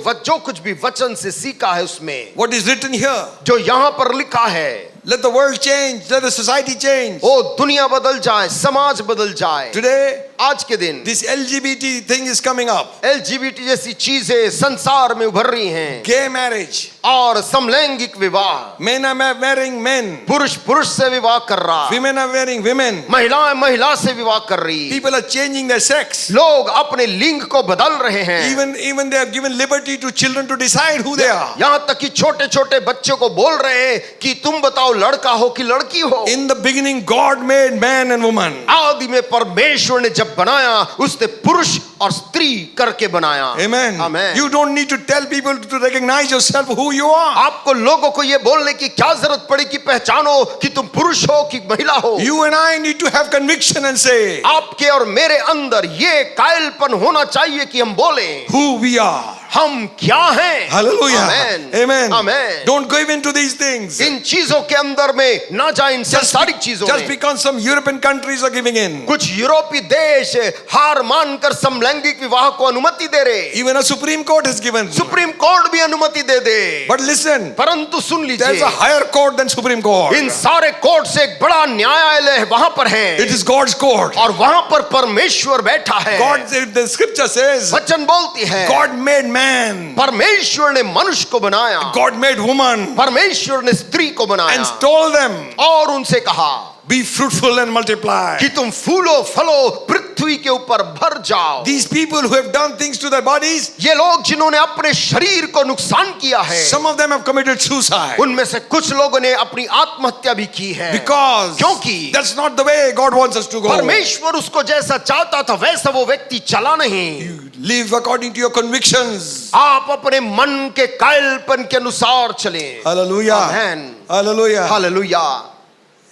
कुछ भी वचन से सीखा है उसमें What is written here. जो यहाँ पर लिखा है, Let the world change. Let the society change. ओ दुनिया बदल जाए, समाज बदल जाए। Today, आज के दिन this LGBT thing is coming up. LGBT जैसी चीजें संसार में उभर रही हैं Gay marriage. और समलैंगिक विवाह, Men are marrying men. पुरुष पुरुष से विवाह कर रहा, Women are marrying women. महिलाएं महिला से विवाह कर रही, People are changing their sex. लोग अपने लिंग को बदल रहे हैं। Even they have given liberty to children to decide who they are. यहाँ तक कि छोटे छोटे बच्चों को बोल रहे हैं कि तुम बताओ लड़का हो कि लड़की हो। In the beginning, God made man and woman. आदि में परमेश्वर ने जब बनाया उसने पुरुष और स्त्री करके बनाया। Amen. Amen. You don't need to tell people to recognize yourself who you are. आपको लोगों को ये बोलने की क्या जरूरत पड़ी कि पहचानो कि तुम पुरुष हो कि महिला हो। You and I need to have conviction and say आपके और मेरे अंदर ये कायलपन होना चाहिए कि हम बोलें who we are. हम क्या हैं। Hallelujah. Amen. Amen. Amen. Don't give in to these things. इन चीजों के अंदर में ना जाए, इन संसारिक चीजों Just में। because some European countries are giving in. कुछ यूरोपीय देश हार मानकर समलैंगिक विवाह को अनुमति दे रहे, Even a Supreme Court has given. Supreme court भी अनुमति दे दे। But listen, परंतु सुन there's लीजिए, a higher court than Supreme Court. इन सारे कोर्ट से एक बड़ा न्यायालय वहां पर है It is God's court. और वहां पर परमेश्वर बैठा है। God, the scripture says, वचन बोलती है God made man man. परमेश्वर ने मनुष्य को बनाया, God made woman परमेश्वर ने स्त्री को बनाया and told them, और उनसे कहा be fruitful and multiply. कि तुम फूलो फलो पृथ्वी के ऊपर भर जाओ। These people who have done things to their bodies, ये लोग जिन्होंने अपने शरीर को नुकसान किया है, some of them have committed suicide. उनमें से कुछ लोगों ने अपनी आत्महत्या भी की है, Because क्योंकि that's not the way God wants us to go. परमेश्वर उसको जैसा चाहता था वैसा वो व्यक्ति चला नहीं। You live according to your convictions. आप अपने मन के कायलपन के अनुसार चलें। Hallelujah. Amen. Hallelujah. Hallelujah.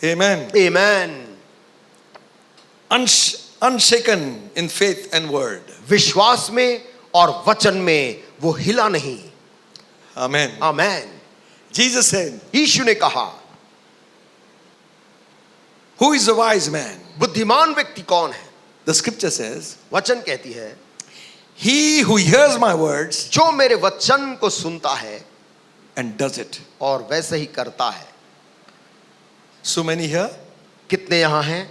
Amen. Amen. Unshaken in faith and word. विश्वास में और वचन में वो हिला नहीं। Amen. आमेन। Jesus said, यीशु ने कहा, who is a wise man? बुद्धिमान व्यक्ति कौन है? The scripture says, वचन कहती है, he who hears my words जो मेरे वचन को सुनता है and does it. और वैसे ही करता है। So many here, कितने यहाँ हैं?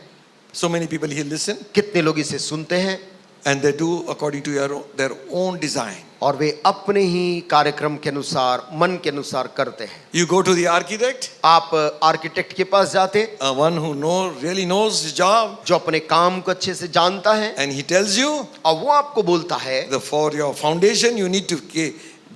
so many people here listen कितने लोग इसे सुनते हैं and they do according to their own design. और वे अपने ही कार्यक्रम के अनुसार, मन के अनुसार करते हैं। You go to the architect, आप आर्किटेक्ट के पास जाते, one who really knows his job, जो अपने काम को अच्छे से जानता है, and he tells you और वो आपको बोलता है that for your foundation you need to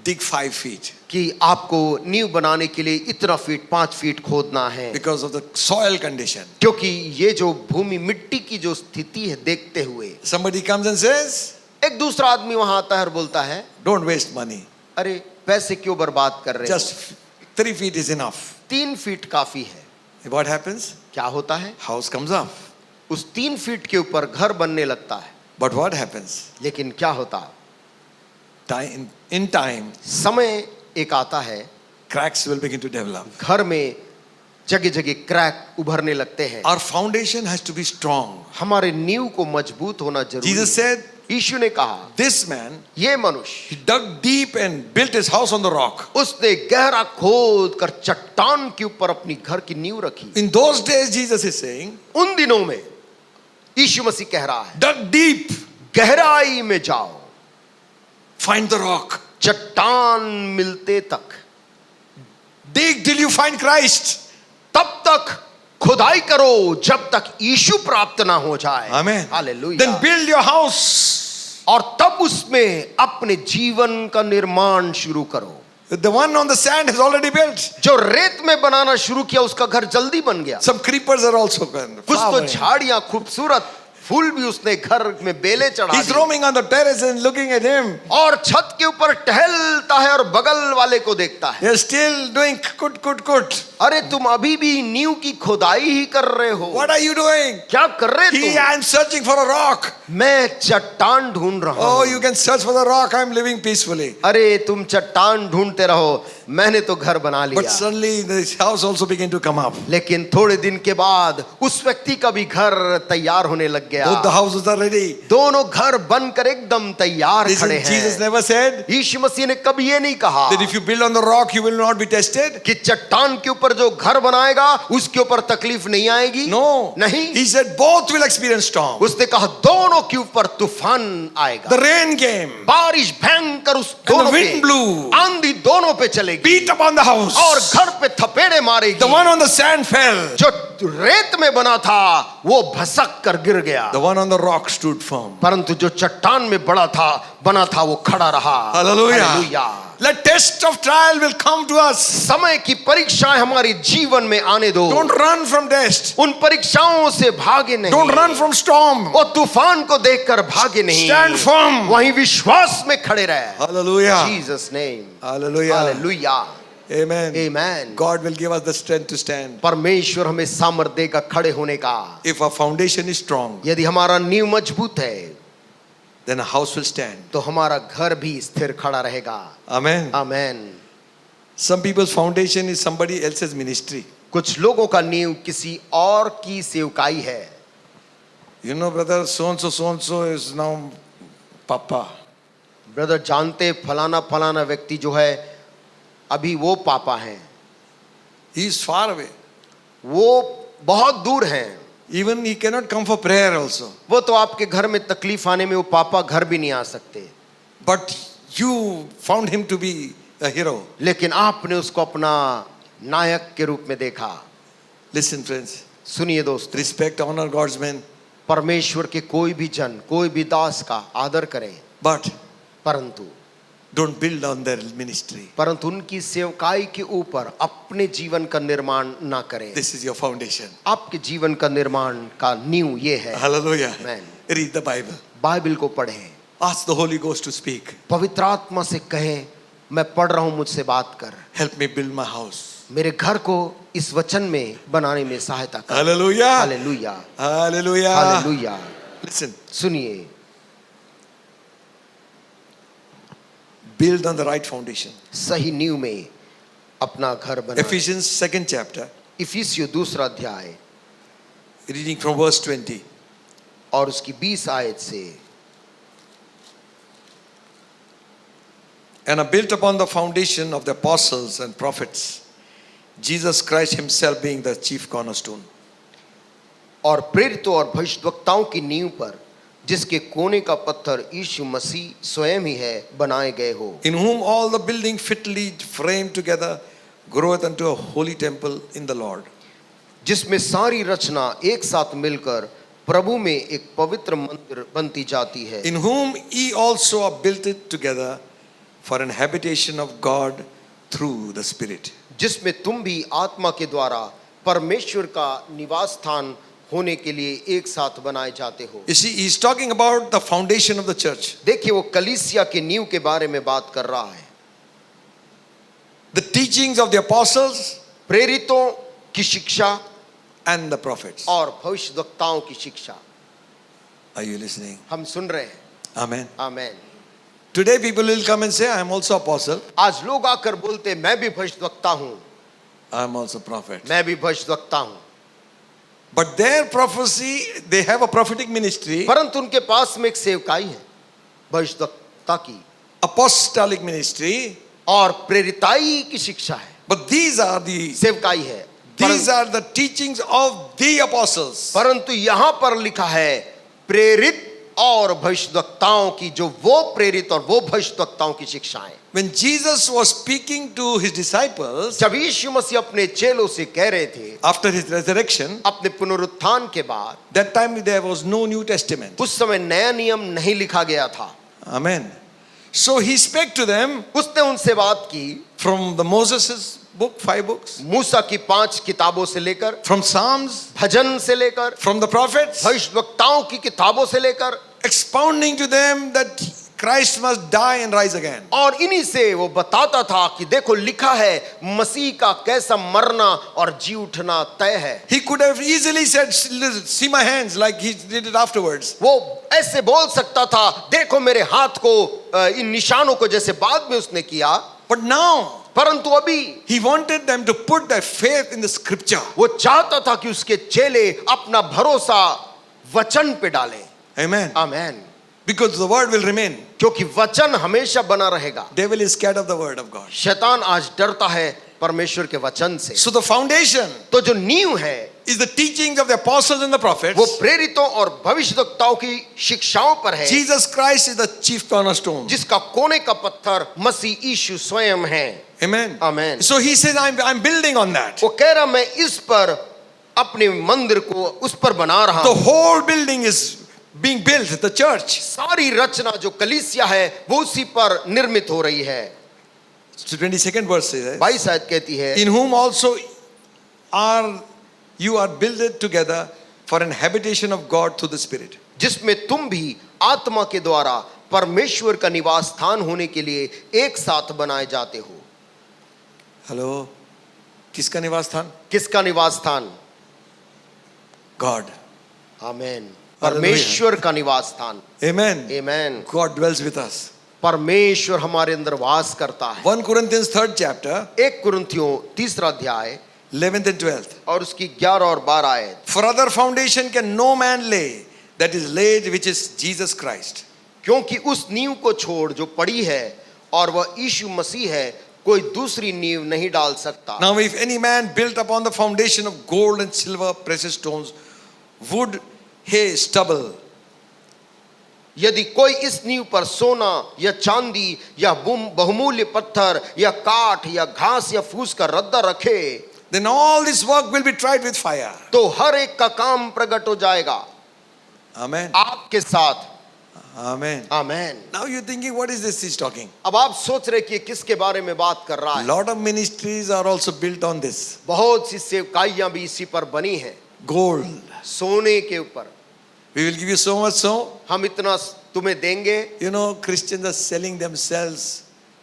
dig 5 feet कि आपको नींव बनाने के लिए इतना फीट 5 फीट खोदना है, because of the soil condition. क्योंकि ये जो भूमि मिट्टी की जो स्थिति है देखते हुए। Somebody comes and says, एक दूसरा आदमी वहां आता है और बोलता है, don't waste money. अरे पैसे क्यों बर्बाद कर रहे हो, Just 3 feet is enough. 3 feet काफी है। What happens? क्या होता है? House comes up. उस 3 फीट के ऊपर घर बनने लगता है। But what happens? लेकिन क्या होता? In time, समय एक आता है, cracks will begin to develop. घर में जगह जगह क्रैक उभरने लगते हैं। Our foundation has to be strong. हमारे नींव को मजबूत होना जरूरी Jesus है। said, यीशु ने कहा, this man, ये मनुष्य, he dug deep and built his house on the rock. उसने गहरा खोद कर चट्टान के ऊपर अपनी घर की नींव रखी। In those days, Jesus is saying, उन दिनों में यीशु मसीह कह रहा है, dug deep, गहराई में जाओ, find the rock. चट्टान मिलते तक, Dig till you find Christ. तब तक खुदाई करो जब तक यीशु प्राप्त ना हो जाए। Amen. Hallelujah. Then build your house. और तब उसमें अपने जीवन का निर्माण शुरू करो। The one on the sand has already built. जो रेत में बनाना शुरू किया उसका घर जल्दी बन गया। Some creepers are also कुछ तो flowering. झाड़ियां, खूबसूरत फूल भी उसने घर में बेले चढ़ा He's the. roaming on the terrace and looking at him. और छत के ऊपर टहलता है और बगल वाले को देखता है। You're still doing kut. अरे तुम अभी भी नींव की खुदाई ही कर रहे हो। What are you doing? क्या कर रहे तुम? I'm searching for a rock. मैं चट्टान ढूंढ रहा Oh, हूँ। you can search for the rock. I'm living peacefully. अरे तुम चट्टान ढूंढते रहो, मैंने तो घर बना But लिया। suddenly this house also began to come up. लेकिन थोड़े दिन के बाद उस व्यक्ति का भी घर तैयार होने लग गया। Both the houses are ready. दोनों घर बनकर एकदम तैयार खड़े हैं। Jesus never said यीशु मसीह ने कभी ये नहीं कहा that if you build on the rock, you will not be tested. कि चट्टान के ऊपर जो घर बनाएगा उसके ऊपर तकलीफ नहीं आएगी। No. नहीं। He said both will experience storm. उसने कहा दोनों के ऊपर तूफान आएगा। The rain came. बारिश भयंकर उस And the दोनों wind पे, blew. आंधी दोनों पे चलेगी Beat upon the house. और घर पे थपेड़े मारेगी। The one on the sand fell. जो रेत में बना था वो भसक कर गिर गया, The one on the rock stood firm. परंतु जो चट्टान में बना था वो खड़ा रहा। Hallelujah. Hallelujah. Let test of trial will come to us. समय की परीक्षाएं हमारे जीवन में आने दो। Don't run from test. उन परीक्षाओं से भागे नहीं। Don't run from storm. वो तूफान को देखकर भागे नहीं। Stand firm. वहीं विश्वास में खड़े रहे। Hallelujah. Jesus name. Hallelujah. Hallelujah. Amen. Amen. God will give us the strength to stand. परमेश्वर हमें सामर्थ्य देगा खड़े होने का। If our foundation is strong, यदि हमारा नींव मजबूत है then a house will stand. तो हमारा घर भी स्थिर खड़ा रहेगा। Amen. Amen. Some people's foundation is somebody else's ministry. कुछ लोगों का नींव किसी और की सेवकाई है। You know, brother, so and so is now Papa. Brother जानते फलाना व्यक्ति जो है अभी वो पापा हैं। He is far away. वो बहुत दूर हैं। Even he cannot come for prayer also. वो तो आपके घर में तकलीफ आने में वो पापा घर भी नहीं आ सकते। But You found him to be a hero. लेकिन आपने उसको अपना नायक के रूप में देखा। Listen, friends. सुनिए दोस्तों, Respect, honor God's men. परमेश्वर के कोई भी जन, कोई भी दास का आदर करें, But परंतु don't build on their ministry. उनकी सेवकाई के ऊपर अपने जीवन का निर्माण ना करें। This is your foundation. आपके जीवन का निर्माण का नींव ये है। Hallelujah. Amen. Read the Bible. Bible को पढ़ें, Ask the Holy Ghost to speak. पवित्र आत्मा से कहें, मैं पढ़ रहा हूं, मुझसे बात कर, Help me build my house. मेरे घर को इस वचन में बनाने में सहायता कर। Hallelujah. Hallelujah, Hallelujah. Hallelujah. Listen. सुनिए, Build on the right foundation. सही नींव में अपना घर बनाएं। Ephesians 2nd chapter, इफिसियों 2 अध्याय reading from verse 20. और उसकी 20 आयत से, And are built upon the foundation of the apostles and prophets, Jesus Christ himself being the chief cornerstone. और प्रेरितों और भविष्यद्वक्ताओं की नींव पर, जिसके कोने का पत्थर यीशु मसीह स्वयं ही है, बनाए गए हो, In whom all the building fitly framed together groweth unto a holy temple in the Lord. जिसमें सारी रचना एक साथ मिलकर प्रभु में एक पवित्र मंदिर बनती जाती है। In whom ye also are built it together for an habitation of God through the Spirit. जिसमें तुम भी आत्मा के द्वारा परमेश्वर का निवास स्थान होने के लिए एक साथ बनाए जाते हो। You see, he's talking about the foundation of the church. देखिए, वो कलीसिया के नींव के बारे में बात कर रहा है। The teachings of the apostles प्रेरितों की शिक्षा and the prophets. और भविष्यद्वक्ताओं की शिक्षा। Are you listening? हम सुन रहे हैं। Amen. Amen. Today people will come and say, I am also apostle. आज लोग आकर बोलते हैं, मैं भी भविष्यद्वक्ता हूँ, I am also prophet. मैं भी भविष्यद्वक्ता हूँ, But their prophecy, they have a prophetic ministry, परंतु उनके पास में एक सेवकाई है भविष्यद्वक्ता की, apostolic ministry. और प्रेरिताई की शिक्षा है, But these are सेवकाई है। these are the teachings of the apostles. परंतु यहाँ पर लिखा है प्रेरित और भविष्यद्वक्ताओं की, जो वो प्रेरित और वो भविष्यद्वक्ताओं की शिक्षाएं। When Jesus was speaking to his disciples जब यीशु मसीह अपने चेलों से कह रहे थे after his resurrection, अपने पुनरुत्थान के बाद, that time there was no New Testament. उस समय नया नियम नहीं लिखा गया था। Amen. So he spake to them उसने उनसे बात की from the Moses' book, 5 books, मूसा की 5 किताबों से लेकर, from Psalms, भजन से लेकर, from the prophets, भविष्यद्वक्ताओं की किताबों से लेकर, expounding to them that Christ must die and rise again. और इन्हीं से वो बताता था कि देखो लिखा है मसीह का कैसा मरना और जी उठना तय है। He could have easily said, see my hands, like he did it afterwards. वो ऐसे बोल सकता था, देखो मेरे हाथ को, इन निशानों को, जैसे बाद में उसने किया। But now, परंतु अभी he wanted them to put their faith in the scripture. वो चाहता था कि उसके चेले अपना भरोसा वचन पे डालें। Amen. Amen. Because the word will remain. क्योंकि वचन हमेशा बना रहेगा। Devil is scared of the word of God. शैतान आज डरता है परमेश्वर के वचन से। So the foundation तो जो नींव है is the teachings of the apostles and the prophets. वो प्रेरितों और भविष्यद्वक्ताओं की शिक्षाओं पर है, Jesus Christ is the chief cornerstone. जिसका कोने का पत्थर मसीह यीशु स्वयं है। Amen. Amen. So he says, I'm building on that. वो कह रहा, मैं इस पर अपने मंदिर को उस पर बना रहा The हूं। whole building is being built, the church. सारी रचना जो कलीसिया है वो उसी पर निर्मित हो रही है। So 22nd verse says, 22 आयत कहती है, in whom also you are built together for an habitation of God through the Spirit. जिसमें तुम भी आत्मा के द्वारा परमेश्वर का निवास स्थान होने के लिए एक साथ बनाए जाते हो। Hello? किसका निवास स्थान? किसका निवास स्थान? God. आमेन। परमेश्वर का निवास स्थान। Amen. Amen. God dwells with us. परमेश्वर हमारे अंदर वास करता है। 1 Corinthians 3rd chapter, 1 कुरिन्थियों 3 अध्याय 11th and 12th. और उसकी 11 और 12 आयत। For other foundation can no man lay, that is laid, which is Jesus Christ. क्योंकि उस नींव को छोड़ जो पड़ी है और वह यीशु मसीह है, कोई दूसरी नींव नहीं डाल सकता। Now if any man built upon the foundation of gold and silver, precious stones, wood, hay, stubble, यदि कोई इस नींव पर सोना या चांदी या बहुमूल्य पत्थर या काठ या घास या फूस का रद्दा रखे, then all this work will be tried with fire. तो हर एक का काम प्रकट हो जाएगा Amen. आग के साथ। Amen. Amen. Now you're thinking, what is this he's talking? अब आप सोच रहे कि किसके बारे में बात कर रहा है। Lot of ministries are also built on this. बहुत सी सेवकाइयां भी इसी पर बनी हैं, Gold. सोने के ऊपर। We will give you so much so. हम इतना तुम्हें देंगे। You know, Christians are selling themselves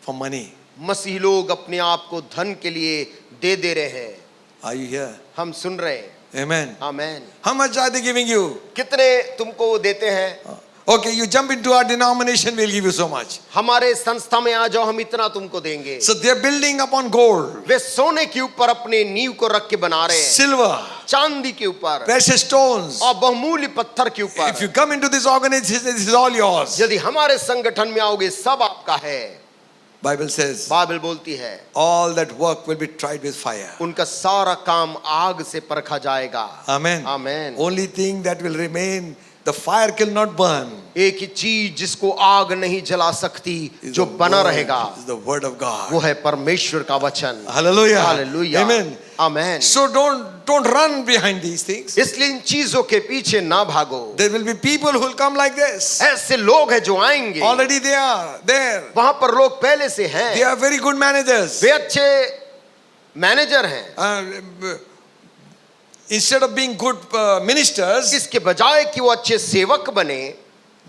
for money. मसीह लोग अपने आप को धन के लिए दे रहे हैं। Are you here? हम सुन रहे हैं। Amen. Amen. How much are they giving you? कितने तुमको वो देते हैं? Okay, you jump into our denomination, we'll give you so much. हमारे संस्था में आ जाओ, हम इतना तुमको देंगे। So they're building upon gold, वे सोने के ऊपर अपने नींव को रख के बना रहे हैं, silver, चांदी के ऊपर, precious stones. और बहुमूल्य पत्थर के If ऊपर। you come into this organization, this is all yours. यदि हमारे संगठन में आओगे, सब आपका है। Bible says, बाइबल बोलती है all that work will be tried with fire. उनका सारा काम आग से परखा जाएगा। Amen. Amen. Only thing that will remain, the fire cannot burn, एक ही चीज जिसको आग नहीं जला सकती, is जो the बना word- रहेगा, is the word of God. वो है परमेश्वर का वचन। Hallelujah. Hallelujah. Amen. Amen. So don't run behind these things. इसलिए इन चीजों के पीछे ना भागो। There will be people who will come like this. ऐसे लोग हैं जो आएंगे, Already they are there. वहां पर लोग पहले से हैं, They are very good managers. वे अच्छे मैनेजर हैं। Instead of being good ministers, इसके बजाय कि वो अच्छे सेवक बने,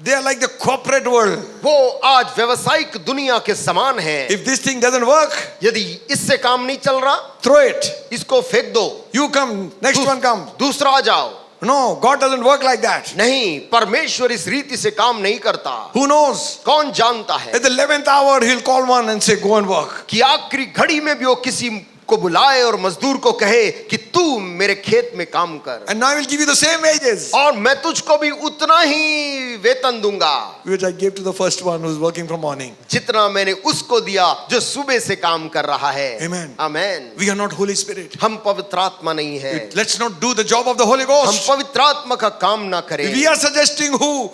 they are like the corporate world. वो आज व्यवसायिक दुनिया के समान हैं। If this thing doesn't work, यदि इससे काम नहीं चल रहा, throw it. इसको फेंक दो, You come, next one come. दूसरा आ जाओ। No, God doesn't work like that. नहीं, परमेश्वर इस रीति से काम नहीं करता। Who knows? कौन जानता है At the 11th hour, he'll call one and say, go and work. कि आखिरी घड़ी में भी वो किसी को बुलाए और मजदूर को कहे कि तू मेरे खेत में काम कर, And now I will give you the same wages और मैं तुझको भी उतना ही वेतन दूंगा which I gave to the first one who's working from morning. जितना मैंने उसको दिया जो सुबह से काम कर रहा है। Amen. Amen. We are not Holy Spirit. हम पवित्र आत्मा नहीं है, Let's not do the job of the Holy हम Ghost. पवित्र आत्मा का काम ना करें। We are suggesting who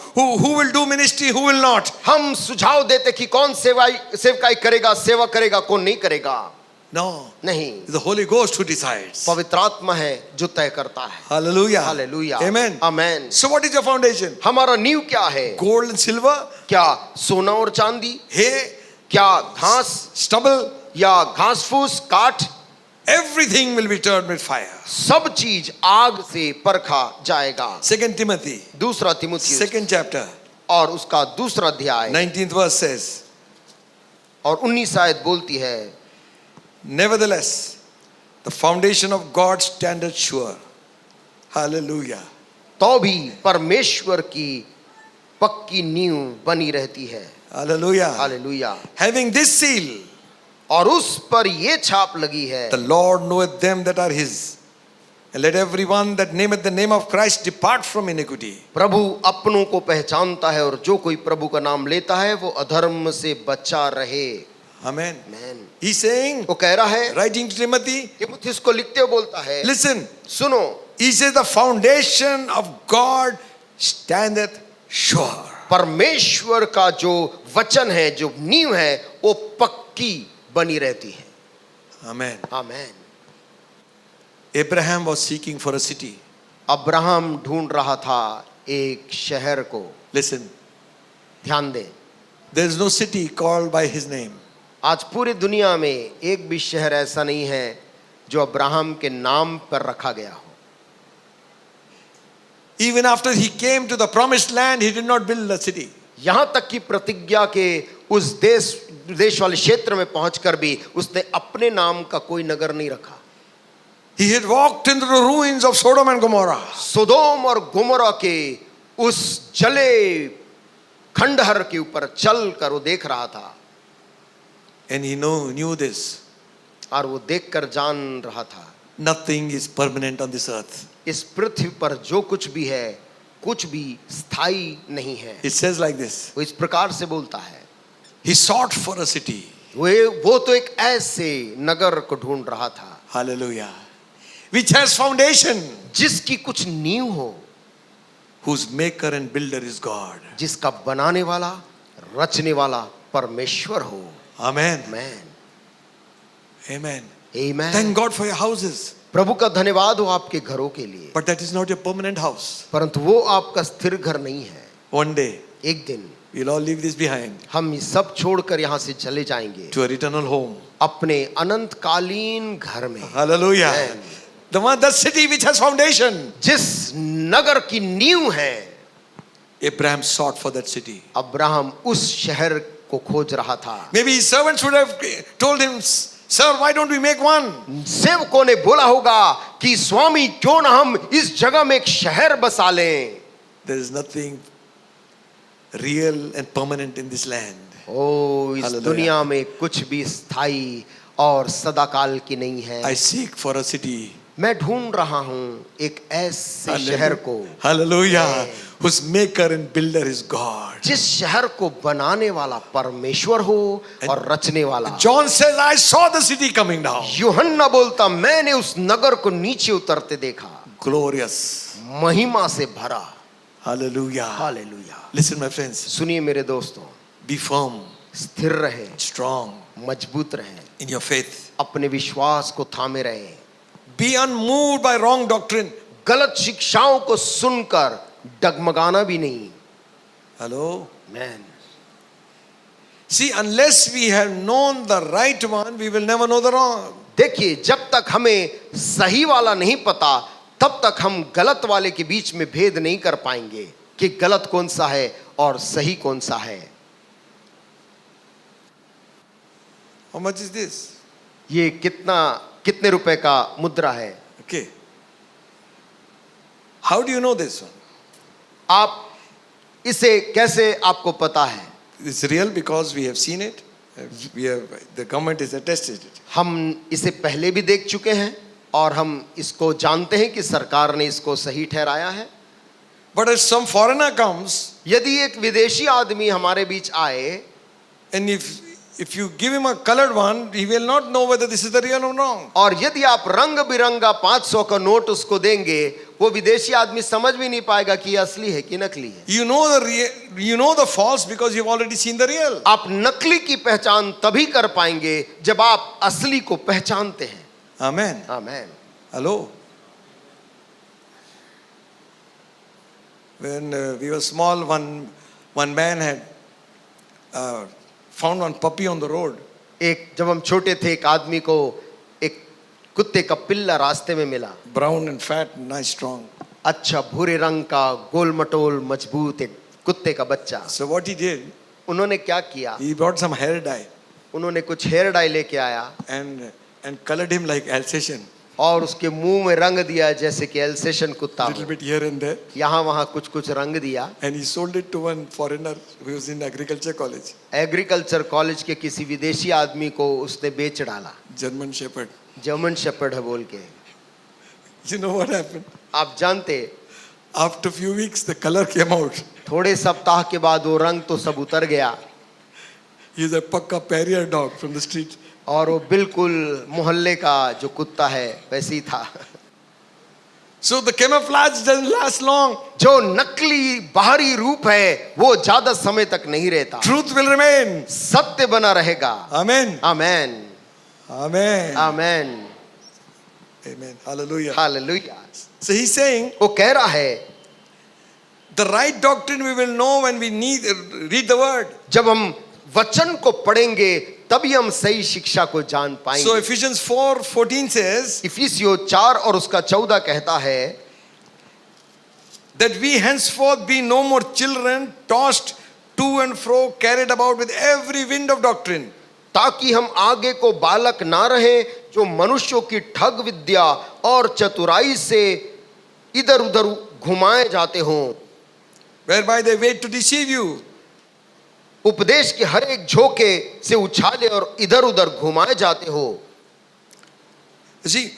will do ministry, who will not. हम सुझाव देते कि कौन सेवकाई करेगा, सेवा करेगा, कौन नहीं करेगा। No. नहीं, It's the Holy Ghost who decides. पवित्र आत्मा है जो तय करता है। Hallelujah. Hallelujah. Amen. Amen. So what is your foundation? हमारा नींव क्या है? Gold and silver, क्या सोना और चांदी, hay, क्या घास stubble, या घास फूस, काठ, everything will be turned with fire. सब चीज आग से परखा जाएगा। 2 Timothy, दूसरा तिमुथियुस 2nd chapter, और उसका दूसरा अध्याय 19th verse says, और 19 आयत बोलती है, nevertheless, the foundation of God standeth sure. Hallelujah. तो भी परमेश्वर की पक्की नींव बनी रहती है। Hallelujah. Hallelujah. Having this seal, और उस पर ये छाप लगी है, the Lord knoweth them that are his. And let everyone that nameth the name of Christ depart from iniquity. प्रभु अपनों को पहचानता है और जो कोई प्रभु का नाम लेता है वो अधर्म से बचा रहे। Amen. आमेन। He's saying, वो कह रहा है, writing to Timothy, तिमुथियुस को लिखते हुए बोलता है, listen, सुनो, he says the foundation of God standeth sure. परमेश्वर का जो वचन है, जो नींव है, वो पक्की बनी रहती है। Amen. Amen. Abraham was seeking for a city. Abraham ढूंढ रहा था एक शहर को। Listen, ध्यान दे, there is no city called by his name. आज पूरी दुनिया में एक भी शहर ऐसा नहीं है जो अब्राहम के नाम पर रखा गया हो। Even after he came to the promised land, he did not build a city. यहां तक कि प्रतिज्ञा के उस देश वाले क्षेत्र में पहुंचकर भी उसने अपने नाम का कोई नगर नहीं रखा। He had walked into the ruins of Sodom and Gomorrah. सोदोम और गोमोरा के उस जले खंडहर के ऊपर चल कर वो देख रहा था, And he knew this. और वो देखकर जान रहा था, Nothing is permanent on this earth. इस पृथ्वी पर जो कुछ भी है, कुछ भी स्थायी नहीं है। It says like this. वो इस प्रकार से बोलता है, He sought for a city. वो तो एक ऐसे नगर को ढूंढ रहा था, Hallelujah. Which has foundation. जिसकी कुछ नींव हो। whose maker and builder is God. जिसका बनाने वाला, रचने वाला परमेश्वर हो। Amen. Amen, Amen. Amen. Thank God for your houses. प्रभु का धन्यवाद हो आपके घरों के लिए, But that is not your permanent house. परंतु वो आपका स्थिर घर नहीं है। One day, एक दिन we'll all leave this behind हम ये सब छोड़कर यहाँ से चले जाएंगे to a eternal home. अपने अनंतकालीन घर में। Hallelujah. Amen. The city which has foundation. जिस नगर की नींव है, Abraham sought for that city. Abraham उस शहर को खोज रहा था। Maybe his servants would have told him, Sir, why don't we make one? सेवकों ने बोला होगा कि स्वामी क्यों ना हम इस जगह में एक शहर बसा लें। There is nothing real and permanent in this land. ओ, इस Hallelujah. दुनिया में कुछ भी स्थायी और सदाकाल की नहीं है। I seek for a city. मैं ढूंढ रहा हूँ एक ऐसे शहर को, Hallelujah. Whose maker and builder is God. जिस शहर को बनाने वाला परमेश्वर हो और रचने वाला। John says, I saw the city coming down. यूहन्ना बोलता, मैंने उस नगर को नीचे उतरते देखा, Glorious. महिमा से भरा। Hallelujah. Hallelujah. Listen, my friends. सुनिए मेरे दोस्तों, Be firm, स्थिर रहे, strong मजबूत रहे, in your faith. अपने विश्वास को थामे रहे। Be unmoved by wrong doctrine. गलत शिक्षाओं को सुनकर डगमगाना भी नहीं। Hello. Man, See, unless we have known the right one, we will never know the wrong. देखिए, जब तक हमें सही वाला नहीं पता, तब तक हम गलत वाले के बीच में भेद नहीं कर पाएंगे कि गलत कौन सा है और सही कौन सा है। How much is this? ये कितने रुपए का मुद्रा है? Okay. How do you know this one? आप इसे कैसे आपको पता है? It's real because we have seen it. The government has attested it. हम इसे पहले भी देख चुके हैं और हम इसको जानते हैं कि सरकार ने इसको सही ठहराया है। But if some foreigner comes, यदि एक विदेशी आदमी हमारे बीच आए, and if you give him a colored one, he will not know whether this is the real or wrong. और यदि आप रंग बिरंगा 500 का नोट उसको देंगे, वो विदेशी आदमी समझ भी नहीं पाएगा कि ये असली है कि नकली है। You know the false because you've already seen the real. आप नकली की पहचान तभी कर पाएंगे जब आप असली को पहचानते हैं। Amen. Amen. Hello. When we were small, one man had found one puppy on the road. जब हम छोटे थे, एक आदमी को एक कुत्ते का पिल्ला रास्ते में मिला। Brown and fat, nice, strong. अच्छा भूरे रंग का, गोल मटोल, मजबूत एक कुत्ते का बच्चा। So what he did, उन्होंने क्या किया? he brought some hair dye उन्होंने कुछ हेयर डाई लेके आया and colored him like Alsatian. और उसके मुंह में रंग दिया जैसे कि एल्सेशन कुत्ता Little हो। bit here and there. यहाँ वहाँ कुछ कुछ रंग दिया। And he sold it to one foreigner who was in agriculture college. Agriculture college के किसी विदेशी आदमी को उसने बेच डाला। German shepherd. जर्मन शेपर्ड है बोल के। You know what happened? आप जानते, After few weeks, the color came out. थोड़े सप्ताह के बाद वो रंग तो सब उतर गया He is a pakka terrier dog from the street. और वो बिल्कुल मोहल्ले का जो कुत्ता है वैसे ही था। So the camouflage doesn't last long. जो नकली बाहरी रूप है वो ज्यादा समय तक नहीं रहता। Truth will remain. सत्य बना रहेगा। Amen. आमेन, Amen. आमेन, Amen. Hallelujah. Hallelujah. So he's saying, वो कह रहा है, the right doctrine we will know when we read the word. जब हम वचन को पढ़ेंगे तभी हम सही शिक्षा को जान So पाएंगे। Ephesians 4:14 says इफिसियों 4 और उसका 14 कहता है that we henceforth be no more children tossed to and fro, carried about with every wind of doctrine. ताकि हम आगे को बालक ना रहे जो मनुष्यों की ठग विद्या और चतुराई से इधर उधर घुमाए जाते हों, whereby they wait to deceive you. उपदेश के हर एक झोंके से उछाले और इधर उधर घुमाए जाते हो। You see,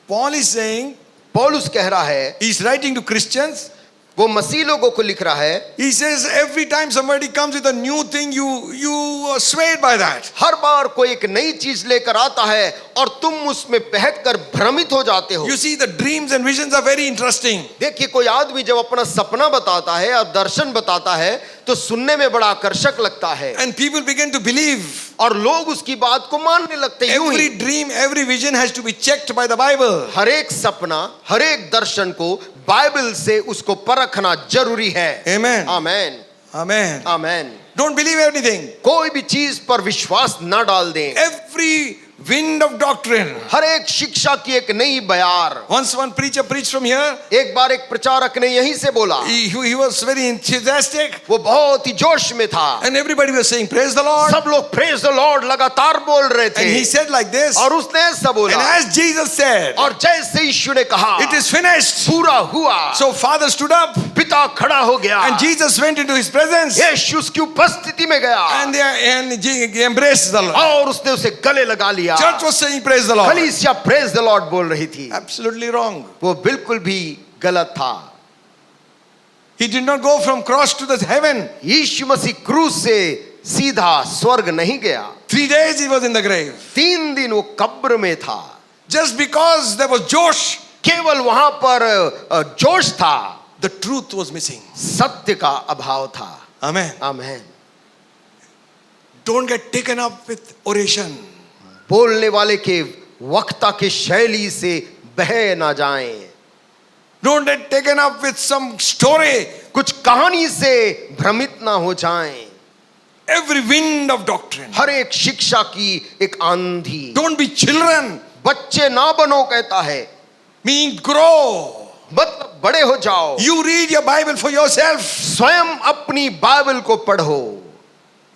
Paul is saying, पौलुस कह रहा है, he's writing to Christians वो मसीह लोगों को लिख रहा है. He says every time somebody comes with a new thing, you are swayed by that. हर बार कोई एक नई चीज लेकर आता है और तुम उसमें बहककर भ्रमित हो जाते हो. You see, the dreams and visions are very interesting. देखिए, कोई आदमी जब अपना सपना बताता है और दर्शन बताता है तो सुनने में बड़ा आकर्षक लगता है. And people begin to believe. और लोग उसकी बात को मानने लगते हैं. Every dream, every vision has to be checked by the Bible. हर एक सपना, हर एक दर्शन को बाइबल से उसको परखना जरूरी है. Amen. Amen. Amen. Amen. Don't believe everything. कोई भी चीज पर विश्वास न डाल दें. Every wind of doctrine. हर एक शिक्षा की एक नई बयार. Once one preacher preached from here. एक बार एक प्रचारक ने यहीं से बोला. He was very enthusiastic. वो बहुत ही जोश में था. And everybody was saying, praise the Lord. सब लोग praise the Lord लगातार बोल रहे थे. And he said like this. और उसने ऐसा बोला. And as Jesus said, और जैसे यीशु ने कहा, it is finished. पूरा हुआ. So Father stood up. पिता खड़ा हो गया. And Jesus went into his presence. यीशु उसकी उपस्थिति में गया. And he embraced the Lord. और उसने उसे गले लगा लिया. Church was saying, praise the Lord. कलीसिया praise the Lord बोल रही थी. Absolutely wrong. वो बिल्कुल भी गलत था. He did not go from cross to the heaven. यीशु मसीह क्रूस से सीधा स्वर्ग नहीं गया. 3 days he was in the grave. 3 दिन वो कब्र में था. Just because there was Josh, केवल वहां पर जोश था. the truth was missing. सत्य का अभाव था. Amen. Amen. Don't get taken up with oration. बोलने वाले के वक्ता की शैली से बह ना जाएं. Don't get taken up with some story. कुछ कहानी से भ्रमित ना हो जाएं. Every wind of doctrine. हर एक शिक्षा की एक आंधी. Don't be children. बच्चे ना बनो कहता है. Mean grow. मतलब बड़े हो जाओ. You read your Bible for yourself. स्वयं अपनी बाइबल को पढ़ो.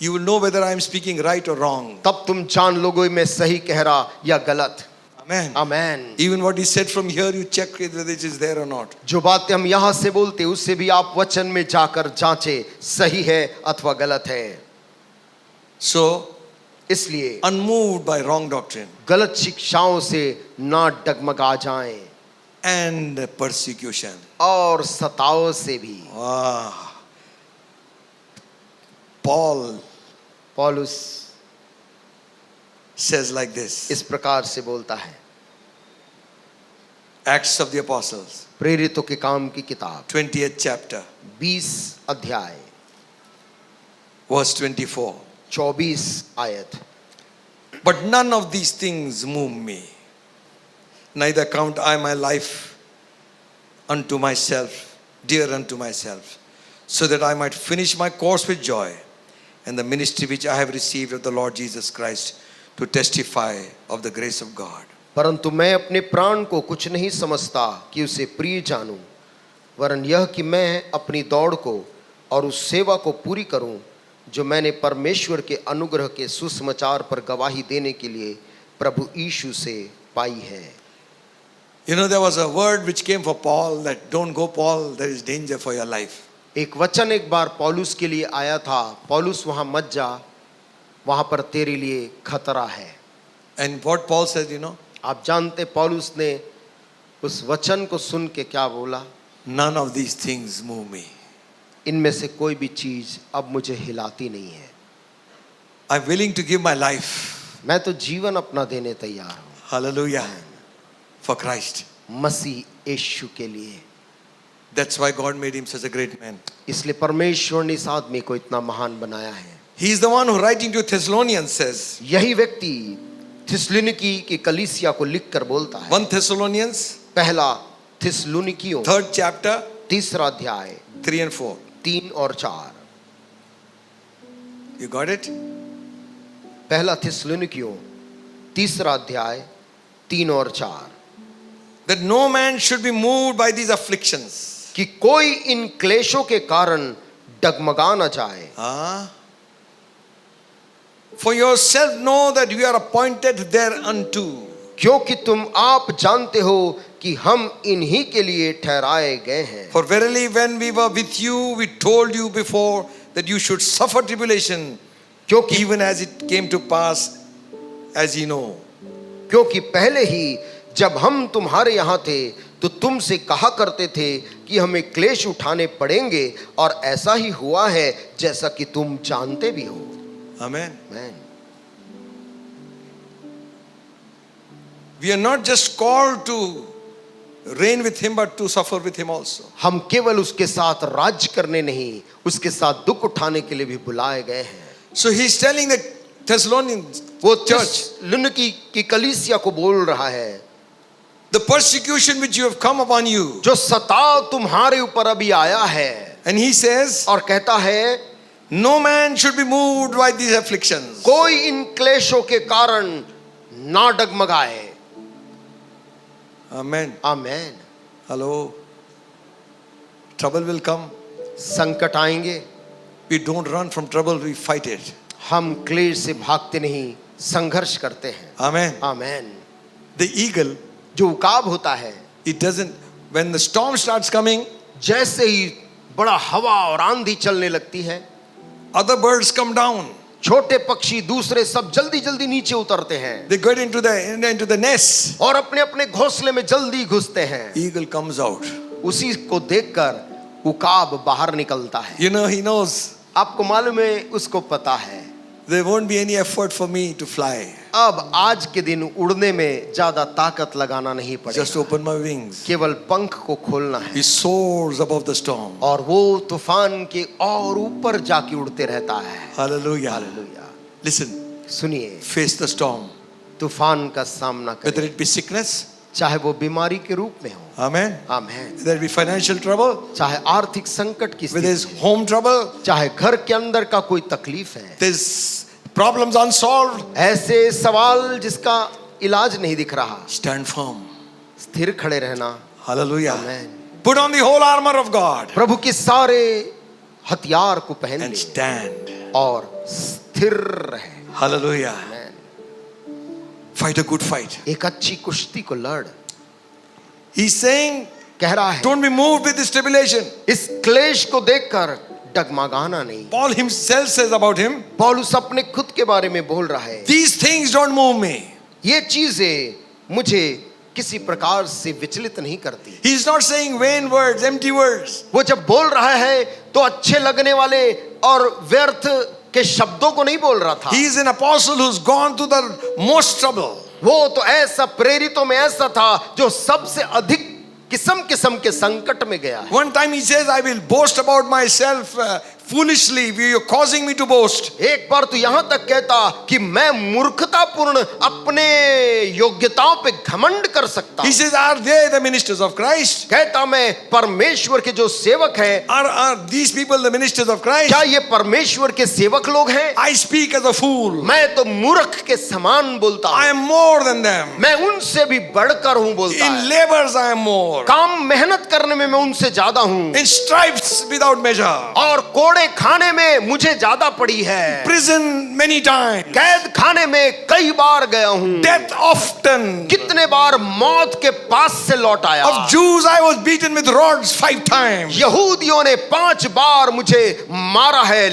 You will know whether I am speaking right or wrong. तब तुम जान लोगे मैं सही कह रहा या गलत. Amen. Amen. Even what he said from here, you check whether it is there or not. जो बातें हम यहाँ से बोलते उससे भी आप वचन में जाकर जांचे सही है अथवा गलत है. So, इसलिए unmoved by wrong doctrine गलत शिक्षाओं से ना डगमगा जाएं. and persecution. और सताओ से भी. पौलुस says like this. इस प्रकार से बोलता है. Acts of the Apostles, प्रेरितों के काम की किताब 20th chapter, 20 अध्याय verse 24. 24 आयत. But none of these things move me. Neither count I my life unto myself, dear unto myself, so that I might finish my course with joy and the ministry which I have received of the Lord Jesus Christ to testify of the grace of God. परंतु मैं अपने प्राण को कुछ नहीं समझता कि उसे प्रिय जानूं, वरन यह कि मैं अपनी दौड़ को और उस सेवा को पूरी करूं जो मैंने परमेश्वर के अनुग्रह के सुसमाचार पर गवाही देने के लिए प्रभु यीशु से पाई है. You know, there was a word which came for Paul that don't go, Paul, there is danger for your life. एक वचन एक बार पौलुस के लिए आया था. पौलुस वहां मत जा, वहां पर तेरे लिए खतरा है. And what Paul said, you know, आप जानते पौलुस ने उस वचन को सुन के क्या बोला? none of these things move me. इनमें से कोई भी चीज अब मुझे हिलाती नहीं है. I'm willing to give my life. मैं तो जीवन अपना देने तैयार हूं. Hallelujah. For Christ. मसीह यीशु के लिए. That's why God made him such a great man. इसलिए परमेश्वर ने इस आदमी को इतना महान बनाया है. He is the one who writing to Thessalonians says. यही व्यक्ति थिस्सलुनीकी की कलीसिया को लिखकर बोलता है. 1 Thessalonians, पहला थिस्सलुनीकियों 3rd chapter, 3 अध्याय 3 and 4. 3 और 4. You got it? पहला थिस्सलुनीकियों 3 अध्याय 3 और 4. That no man should be moved by these afflictions. कि कोई इन क्लेशों के कारण डगमगा न जाए. For yourself know that you are appointed thereunto. क्योंकि तुम आप जानते हो कि हम इन्हीं के लिए ठहराए गए हैं. For verily when we were with you, we told you before that you should suffer tribulation, क्योंकि even as it came to pass, as ye know. क्योंकि पहले ही जब हम तुम्हारे यहाँ थे तो तुमसे कहा करते थे कि हमें क्लेश उठाने पड़ेंगे, और ऐसा ही हुआ है जैसा कि तुम जानते भी हो। Amen. आमीन। We are not just called to reign with him, but to suffer with him also. हम केवल उसके साथ राज्य करने नहीं, उसके साथ दुख उठाने के लिए भी बुलाए गए हैं। So he's telling the Thessalonians, वो church, लुनकी की कलीसिया को बोल रहा है, the persecution which you have come upon you. जो सताव तुम्हारे ऊपर अभी आया है, And he says, और कहता है no man should be moved by these afflictions. कोई इन क्लेशों के कारण ना डगमगाए। Amen. Amen. Hello. Trouble will come. संकट आएंगे, We don't run from trouble, we fight it. हम क्लेश से भागते नहीं, संघर्ष करते हैं। Amen. आमेन। The eagle, जो उकाब होता है, it doesn't, when the storm starts coming, जैसे ही बड़ा हवा और आंधी चलने लगती है, other birds come down. छोटे पक्षी दूसरे सब जल्दी जल्दी नीचे उतरते हैं, They get into the nest. और अपने अपने घोंसले में जल्दी घुसते हैं। Eagle comes out. उसी को देखकर उकाब बाहर निकलता है। You know, he knows आपको मालूम है, उसको पता है there won't be any effort for me to fly. अब आज के दिन उड़ने में ज्यादा ताकत लगाना नहीं Just पड़ेगा, open my wings. केवल पंख को खोलना है, He soars above the storm. और वो तूफान के और ऊपर जाके उड़ते रहता है। Hallelujah. हालेलुया। Listen, सुनिए, face the storm. तूफान का सामना Whether करें, it be sickness, चाहे वो बीमारी के रूप में हो, amen. Amen, Whether it be financial trouble, चाहे आर्थिक संकट की whether it's स्थिति है, home trouble, चाहे घर के अंदर का कोई तकलीफ है, there's problems unsolved, ऐसे सवाल जिसका इलाज नहीं दिख रहा, stand firm. स्थिर खड़े रहना। Hallelujah. Amen. Put on the whole armor of God प्रभु के सारे हथियार को पहन and ले stand. और स्थिर रहे। Hallelujah. Amen. Fight a good fight. एक अच्छी कुश्ती को लड़। He's saying, कह रहा है, don't be moved with this tribulation. इस क्लेश को देखकर डगमगाना नहीं। Paul himself says about him, पौलुस अपने खुद के बारे में बोल रहा है, these things don't move me. ये चीजें मुझे किसी प्रकार से विचलित नहीं करती। He's not saying vain words, empty words. वो जब बोल रहा है तो अच्छे लगने वाले और व्यर्थ के शब्दों को नहीं बोल रहा था। He is an apostle who's gone through the most trouble. वो तो ऐसा प्रेरितों में ऐसा था जो सबसे अधिक किस्म किस्म के संकट में गया है। One time he says, I will boast about myself foolishly. You're causing me to boast. एक बार तो यहां तक कहता कि मैं मूर्खतापूर्ण अपने योग्यताओं पे घमंड कर सकता He हूं। says, are they the ministers of Christ? कहता मैं परमेश्वर के जो सेवक हैं, Are these people the ministers of Christ? क्या ये परमेश्वर के सेवक लोग हैं? I speak as a fool. मैं तो मूर्ख के समान बोलता I हूं, am more than them. मैं उनसे भी बढ़कर हूं बोलता In है। labors I am more. काम मेहनत करने में मैं उनसे ज्यादा हूं, In stripes without measure. और कोड़े खाने में मुझे ज्यादा पड़ी है। Prison many times. कैद खाने में कई बार गया हूं, Death often. कितने बार मौत के पास से लौट आया। Of Jews I was beaten with rods 5 times. यहूदियों ने 5 बार मुझे मारा है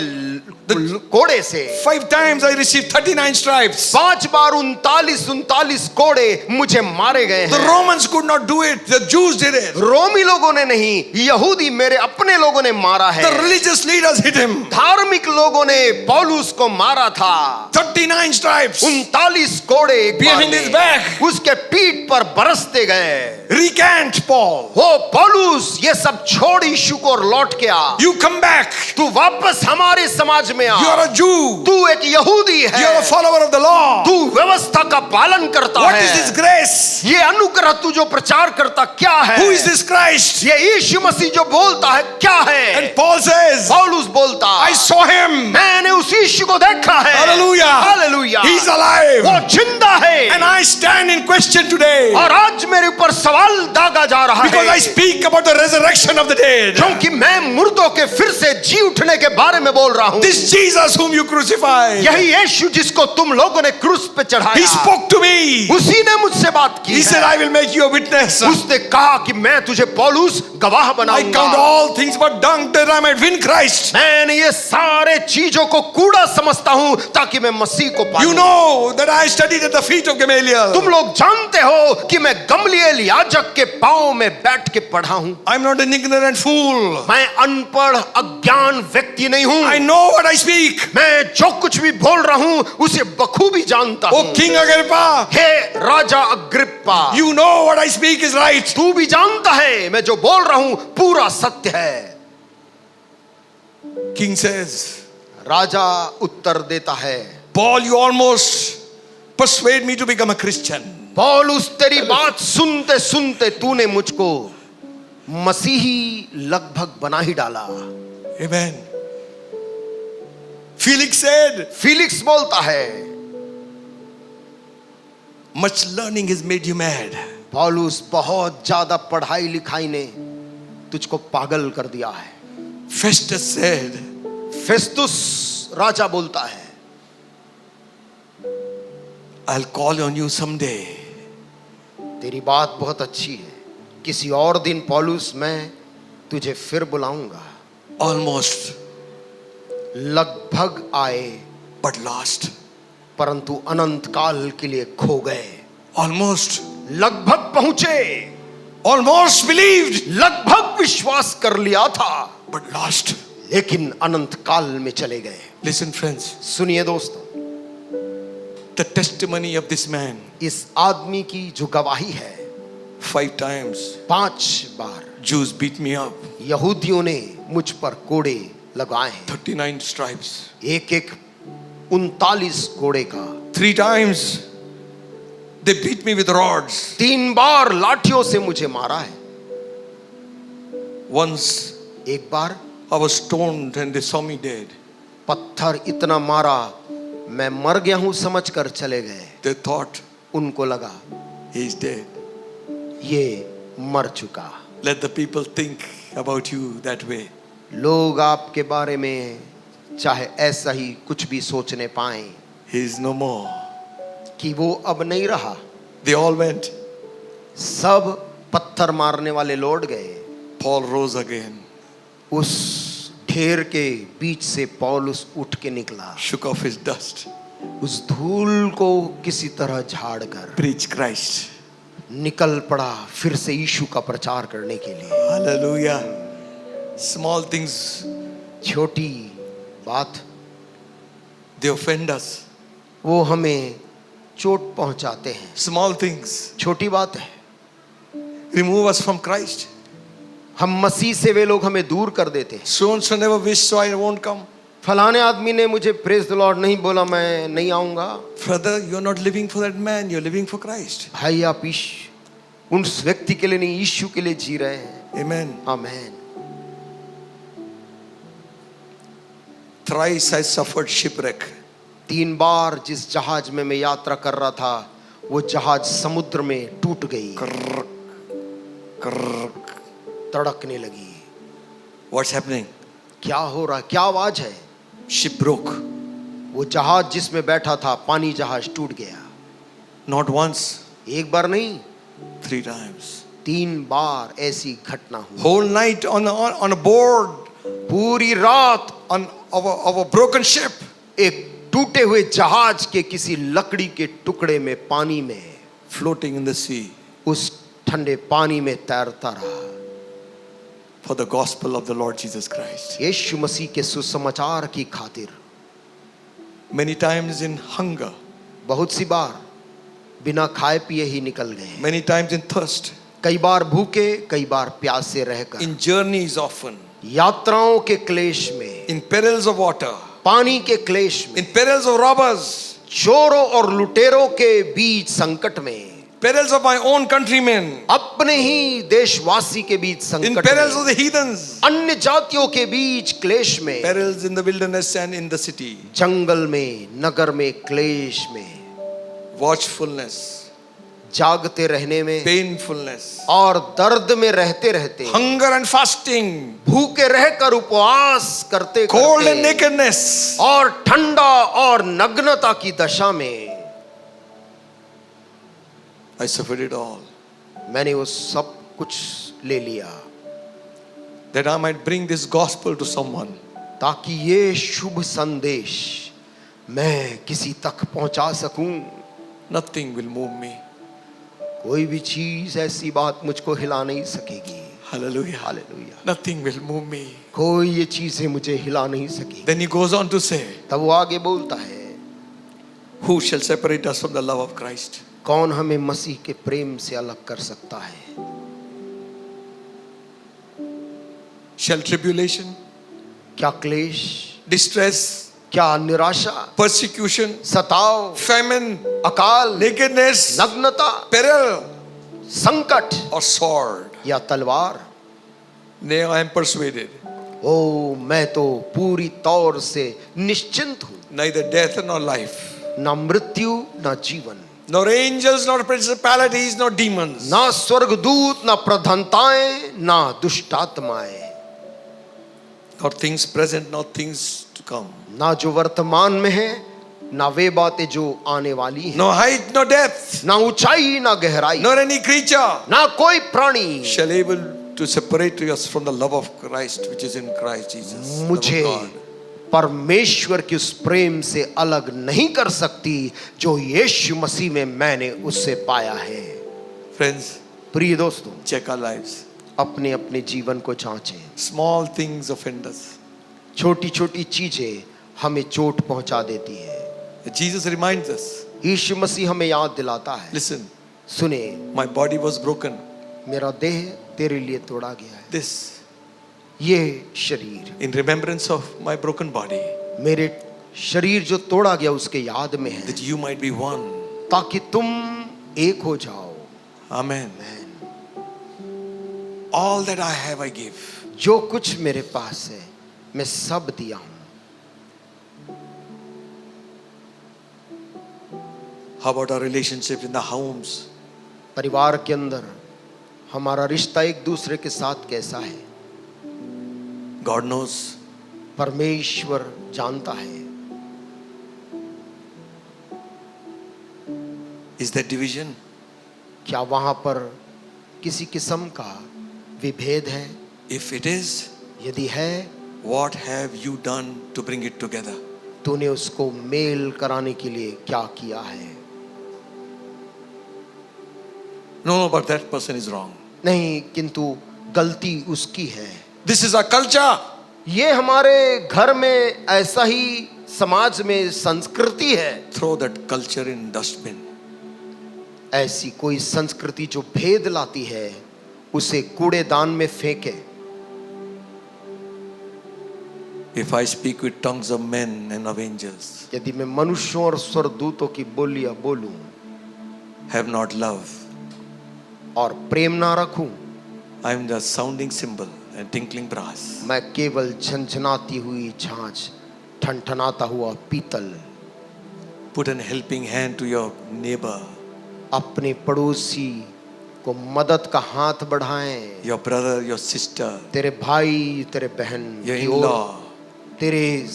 कोड़े से। 5 times I received 39 stripes. 5 बार 39 कोड़े मुझे मारे गए The हैं। Romans could not do it. The Jews did it. रोमी लोगों ने नहीं, यहूदी मेरे अपने लोगों ने मारा है। The religious leaders hit him. धार्मिक लोगों ने पौलुस को मारा था। 39 stripes. 39 कोड़े एक बार Behind में his back. उसके पीठ पर बरसते गए। Recant, Paul. हो पौलुस, ये सब छोड़ यीशु को और लौट के आ। You come back. तू वापस हमारे समाज में आ। You are a Jew. तू एक यहूदी है। You are a follower of the law. तू व्यवस्था का पालन करता What है। is this grace? ये अनुग्रह तू जो प्रचार करता क्या है? Who is this Christ? ये यीशु मसीह जो बोलता है क्या है? And Paul says, पौलुस बोलता, I saw him. मैंने उस यीशु को देखा है। Hallelujah. हालेलुया। He's alive. वो जिंदा है। And I stand in question today. और आज मेरे ऊपर सवाल दागा जा रहा Because I है, speak about the resurrection of the dead. क्योंकि मैं मुर्दों के फिर से जी उठने के बारे में बोल रहा हूँ। This Jesus whom you crucified. यही यीशु जिसको तुम लोगों ने क्रूस पे He चढ़ाया, spoke to me. उसी ने मुझसे बात की He said, है। I will make you a witness. उसने कहा कि मैं तुझे पौलुस गवाह I count बनाऊंगा। all things but dung that I might win Christ. मैंने ये सारे चीजों को कूड़ा पूरा समझता हूं ताकि मैं मसीह को पा You लूं। know that I studied at the feet of Gamaliel. तुम लोग जानते हो कि मैं गमलीएल याजक के पांव में बैठ के पढ़ा हूं। I'm not an ignorant fool. मैं अनपढ़ अज्ञान व्यक्ति नहीं हूं। I know what I speak. मैं जो कुछ भी बोल रहा हूं उसे बखूबी जानता हूं। Oh King Agrippa, हे राजा Agrippa, you know what I speak is right. तू भी जानता है मैं जो बोल रहा हूं पूरा सत्य है। King says, राजा उत्तर देता है, Paul, you almost persuade me to become a Christian. पौलुस तेरी बात सुनते सुनते तूने मुझको मसीही लगभग बना ही डाला। Amen. Felix said, फिलिक्स बोलता है, much learning has made you mad. पौलुस बहुत ज्यादा पढ़ाई लिखाई ने तुझको पागल कर दिया है। Festus said, फेस्तुस राजा बोलता है, I'll call on you someday. तेरी बात बहुत अच्छी है, किसी और दिन पौलुस मैं तुझे फिर बुलाऊंगा। Almost, लगभग आए but lost. परंतु अनंत काल के लिए खो गए। Almost, लगभग पहुंचे, almost believed, लगभग विश्वास कर लिया था, but lost. लेकिन अनंत काल में चले गए। Listen, friends, सुनिए दोस्तों, the testimony of this man, इस आदमी की जो गवाही है, 5 times 5 बार Jews beat me up, यहूदियों ने मुझ पर कोड़े लगाए हैं, 39 stripes. एक एक 39 कोड़े का। 3 times they beat me with rods. 3 बार लाठियों से मुझे मारा है। Once एक बार I was stoned and they saw me dead. पत्थर इतना मारा मैं मर गया हूं समझकर चले गए। They thought उनको लगा he is dead. ये मर चुका। Let the people think about you that way. लोग आपके बारे में चाहे ऐसा ही कुछ भी सोचने पाएं He is no more. कि वो अब नहीं रहा। They all went. सब पत्थर मारने वाले लौट गए। Paul rose again, उस ढेर के बीच से पौलुस उठ के निकला, shook off his dust, उस धूल को किसी तरह झाड़ कर preached Christ. निकल पड़ा फिर से यीशु का प्रचार करने के लिए। Hallelujah. Small things, छोटी बात they offend us. वो हमें चोट पहुंचाते हैं। Small things छोटी बात है, remove us from Christ. हम मसीह से वे लोग हमें दूर कर देते हैं। So and so never wish, so I won't come. फलाने आदमी ने मुझे प्रेज द लॉर्ड नहीं बोला, मैं नहीं आऊंगा। Brother, you're not living for that man, you're living for Christ. भाई आप उस व्यक्ति के लिए नहीं, यीशु के लिए जी रहे हैं। Amen. Amen. Thrice I suffered shipwreck. 3 बार जिस जहाज में मैं यात्रा कर रहा था वो जहाज समुद्र में टूट गई, तड़कने लगी। What's happening? क्या हो रहा, क्या आवाज है? Ship broke. वो जहाज जिसमें बैठा था, पानी जहाज टूट गया। Not once, एक बार नहीं, 3 times. 3 बार ऐसी घटना हुई। Whole night on a board, पूरी रात of a broken ship. एक टूटे हुए जहाज के किसी लकड़ी के टुकड़े में, पानी में, Floating in the sea उस ठंडे पानी में तैरता रहा। for the gospel of the Lord Jesus Christ. यीशु मसीह के सुसमाचार की खातिर। Many times in hunger, बहुत सी बार बिना खाए पिए ही निकल गए। many times in thirst, कई बार भूखे, कई बार प्यासे रहकर, in journeys often, यात्राओं के क्लेश में, in perils of water, पानी के क्लेश में, in perils of robbers, चोरों और लुटेरों के बीच संकट में, perils of my own countrymen, अपने ही देशवासी के बीच in संकट perils में, of the heathens, अन्य जातियों के बीच क्लेश में, perils in the wilderness and in the city, जंगल में, नगर में, क्लेश में, watchfulness, जागते रहने में, painfulness, और दर्द में रहते रहते, hunger and fasting, भूखे रहकर उपवास करते cold and करते, nakedness, और ठंडा और नग्नता की दशा में I suffered it all, मैंने वो सब कुछ ले लिया that I might bring this gospel to someone. ताकि ये शुभ संदेश मैं किसी तक पहुंचा सकूं। Nothing will move me. कोई भी चीज ऐसी बात मुझको हिला नहीं सकेगी। Hallelujah. Hallelujah. Nothing will move me. कोई ये चीजें मुझे हिला नहीं सकी। Then he goes on to say, तब वो आगे बोलता है, who shall separate us from the love of Christ? कौन हमें मसीह के प्रेम से अलग कर सकता है? Shall tribulation, क्या क्लेश, distress, क्या निराशा, persecution, सताव, famine, अकाल, nakedness, नग्नता, peril, संकट or sword? या तलवार? Nay, I am persuaded, ओ मैं तो पूरी तौर से निश्चिंत हूँ, neither death nor life, ना मृत्यु ना जीवन, nor angels, nor principalities, nor demons, ना स्वर्गदूत, ना प्रधानताएं, ना दुष्टात्माएं, nor things present, nor things to come, ना जो वर्तमान में है, ना वे बातें जो आने वाली हैं, no height, no depth, ना ऊंचाई ना गहराई, nor any creature ना कोई प्राणी shall able to separate us from the love of Christ which is in Christ Jesus. Love of मुझे God. परमेश्वर के उस प्रेम से अलग नहीं कर सकती जो यीशु मसीह में मैंने उससे पाया है। Friends, प्रिय दोस्तों, check our lives. अपने अपने जीवन को जांचें। Small things offend us. छोटी छोटी चीजें हमें चोट पहुंचा देती है। Jesus reminds us, यीशु मसीह हमें याद दिलाता है, listen, सुने, my body was broken. मेरा देह तेरे लिए तोड़ा गया है। This, ये शरीर, in remembrance of my broken body, मेरे शरीर जो तोड़ा गया उसके याद में है, that you might be one. ताकि तुम एक हो जाओ। Amen. All that I have I give. जो कुछ मेरे पास है मैं सब दिया हूं। How about our relationship in the homes? परिवार के अंदर हमारा रिश्ता एक दूसरे के साथ कैसा है? God knows. परमेश्वर जानता है। Is there division? क्या वहां पर किसी किस्म का विभेद है? If it is, यदि है, what have you done to bring it together? तूने उसको मेल कराने के लिए क्या किया है? No, but that person is wrong. नहीं, किंतु गलती उसकी है। This is our culture. ये हमारे घर में ऐसा ही समाज में संस्कृति है। Throw that culture in dustbin. ऐसी कोई संस्कृति जो भेद लाती है उसे कूड़ेदान में फेंके। If I speak with tongues of men and of angels, यदि मैं मनुष्यों और स्वर्गदूतों की बोलियां बोलूं have not love, और प्रेम ना रखूं, I am the sounding cymbal and tinkling brass. मैं केवल झनझनाती हुई झांझ, ठनठनाता हुआ पीतल। Put an helping hand to your neighbor, अपने पड़ोसी को मदद का हाथ बढ़ाएं। your brother, your sister, तेरे भाई, तेरे बहन your की ओर, in-law, तेरे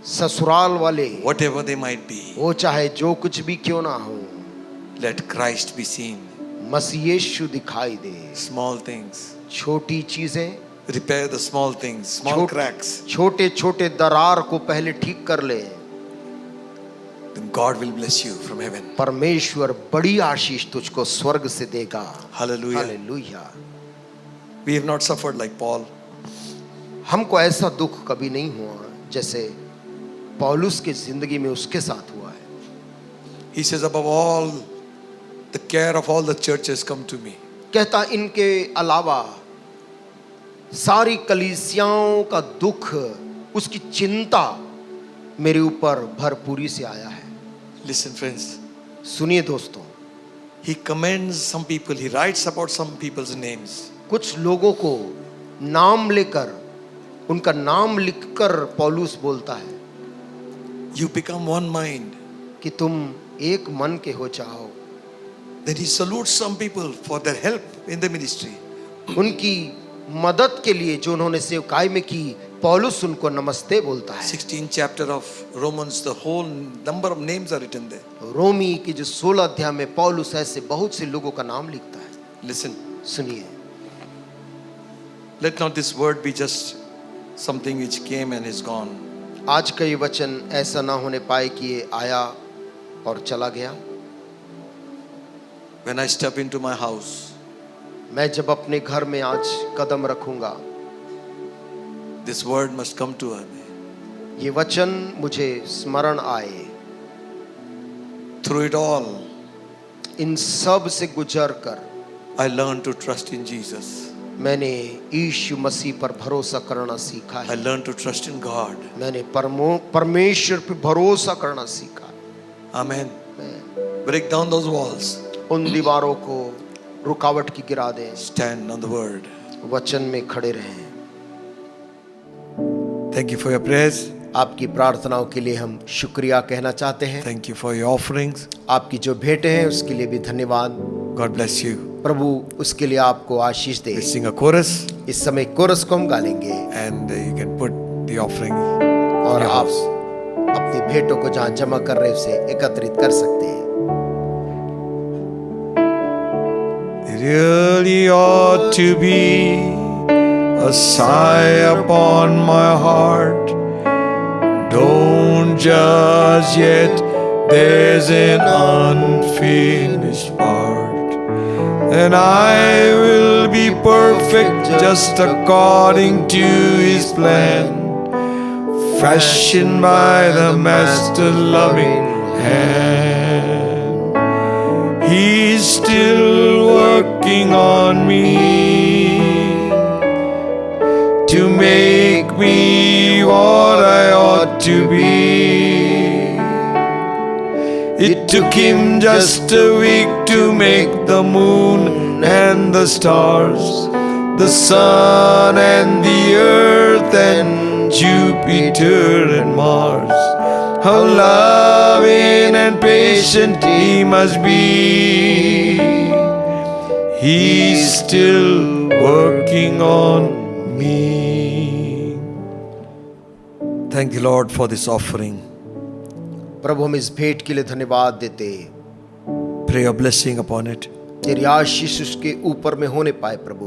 ससुराल वाले, whatever they might be. वो चाहे जो कुछ भी क्यों ना हो, Let Christ be seen. मसीह यीशु दिखाई दे। Small things. छोटी चीजें, Repair the small things, small cracks. छोटे छोटे दरार को पहले ठीक कर ले। Then God will bless you from heaven. परमेश्वर बड़ी आशीष तुझको स्वर्ग से देगा। Hallelujah. Hallelujah. We have not suffered like Paul. हमको ऐसा दुख कभी नहीं हुआ जैसे पौलुस की जिंदगी में उसके साथ हुआ है। He says, above all, the care of all the churches come to me. कहता, इनके अलावा सारी कलीसियाओं का दुख, उसकी चिंता मेरे ऊपर भरपूरी से आया है। Listen, friends. सुनिए दोस्तों, He commends some people. He writes about some people's names. कुछ लोगों को नाम लेकर, उनका नाम लिखकर पौलुस बोलता है You become one mind. कि तुम एक मन के हो जाओ। Then he salutes some people for their help in the ministry. उनकी मदद के लिए जो उन्होंने सेवकाई में की, पौलुस उनको नमस्ते बोलता है। 16th chapter of Romans, the whole number of names are written there. रोमी की जो 16 अध्याय में पौलुस ऐसे बहुत से लोगों का नाम लिखता है। Listen, सुनिए, let not this word be just something which came and is gone. आज का ये वचन ऐसा ना होने पाए कि ये आया और चला गया। When I step into my house, मैं जब अपने घर में आज कदम रखूंगा, this word must come to me. ये वचन मुझे स्मरण आए। Through it all, इन सब से गुजर कर I learned to trust in Jesus. मैंने यीशु मसीह पर भरोसा करना सीखा I है। learned to trust in God. मैंने परमेश्वर पर भरोसा करना सीखा। Amen. Break down those walls. उन दीवारों को रुकावट की गिरा दे। Stand on the word. वचन में खड़े रहें। Thank you for your prayers. आपकी प्रार्थनाओं के लिए हम शुक्रिया कहना चाहते हैं। Thank you for your offerings. आपकी जो भेंटें हैं उसके लिए भी धन्यवाद। God bless you. प्रभु उसके लिए आपको आशीष दे। We sing a chorus इस समय कोरस को हम गालेंगे and you can put the offering. और your आप house. अपनी भेंटों को जहाँ जमा कर रहे हैं उसे एकत्रित कर सकते हैं। It really ought to be a sigh upon my heart. Don't judge yet, there's an unfinished part. And I will be perfect just according to His plan, fashioned by the Master loving hand. He's still working on me to make me what I ought to be. It took Him just a week to make the moon and the stars, the sun and the earth and Jupiter and Mars. How loving and patient He must be. He's still working on me. Thank you, Lord, for this offering. प्रभु हम इस भेंट के लिए धन्यवाद देते। Pray your blessing upon it. तेरी आशीष उसके ऊपर में होने पाए प्रभु।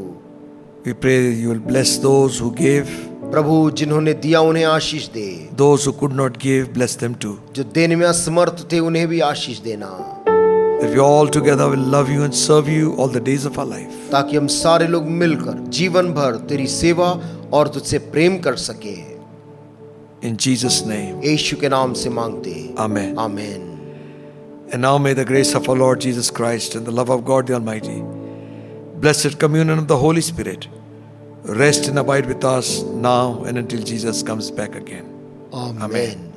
We pray you will bless those who gave. प्रभु जिन्होंने दिया उन्हें आशीष दे। Those who could not give, bless them too. जो देने में असमर्थ थे उन्हें भी आशीष देना। That we all together will love you and serve you all the days of our life. ताकि हम सारे लोग मिलकर जीवन भर तेरी सेवा और तुझसे प्रेम कर सके। In Jesus' name. यीशु के नाम से मांगते। Amen. आमीन। And now may the grace of our Lord Jesus Christ and the love of God the Almighty, blessed communion of the Holy Spirit, rest and abide with us now and until Jesus comes back again. आमीन।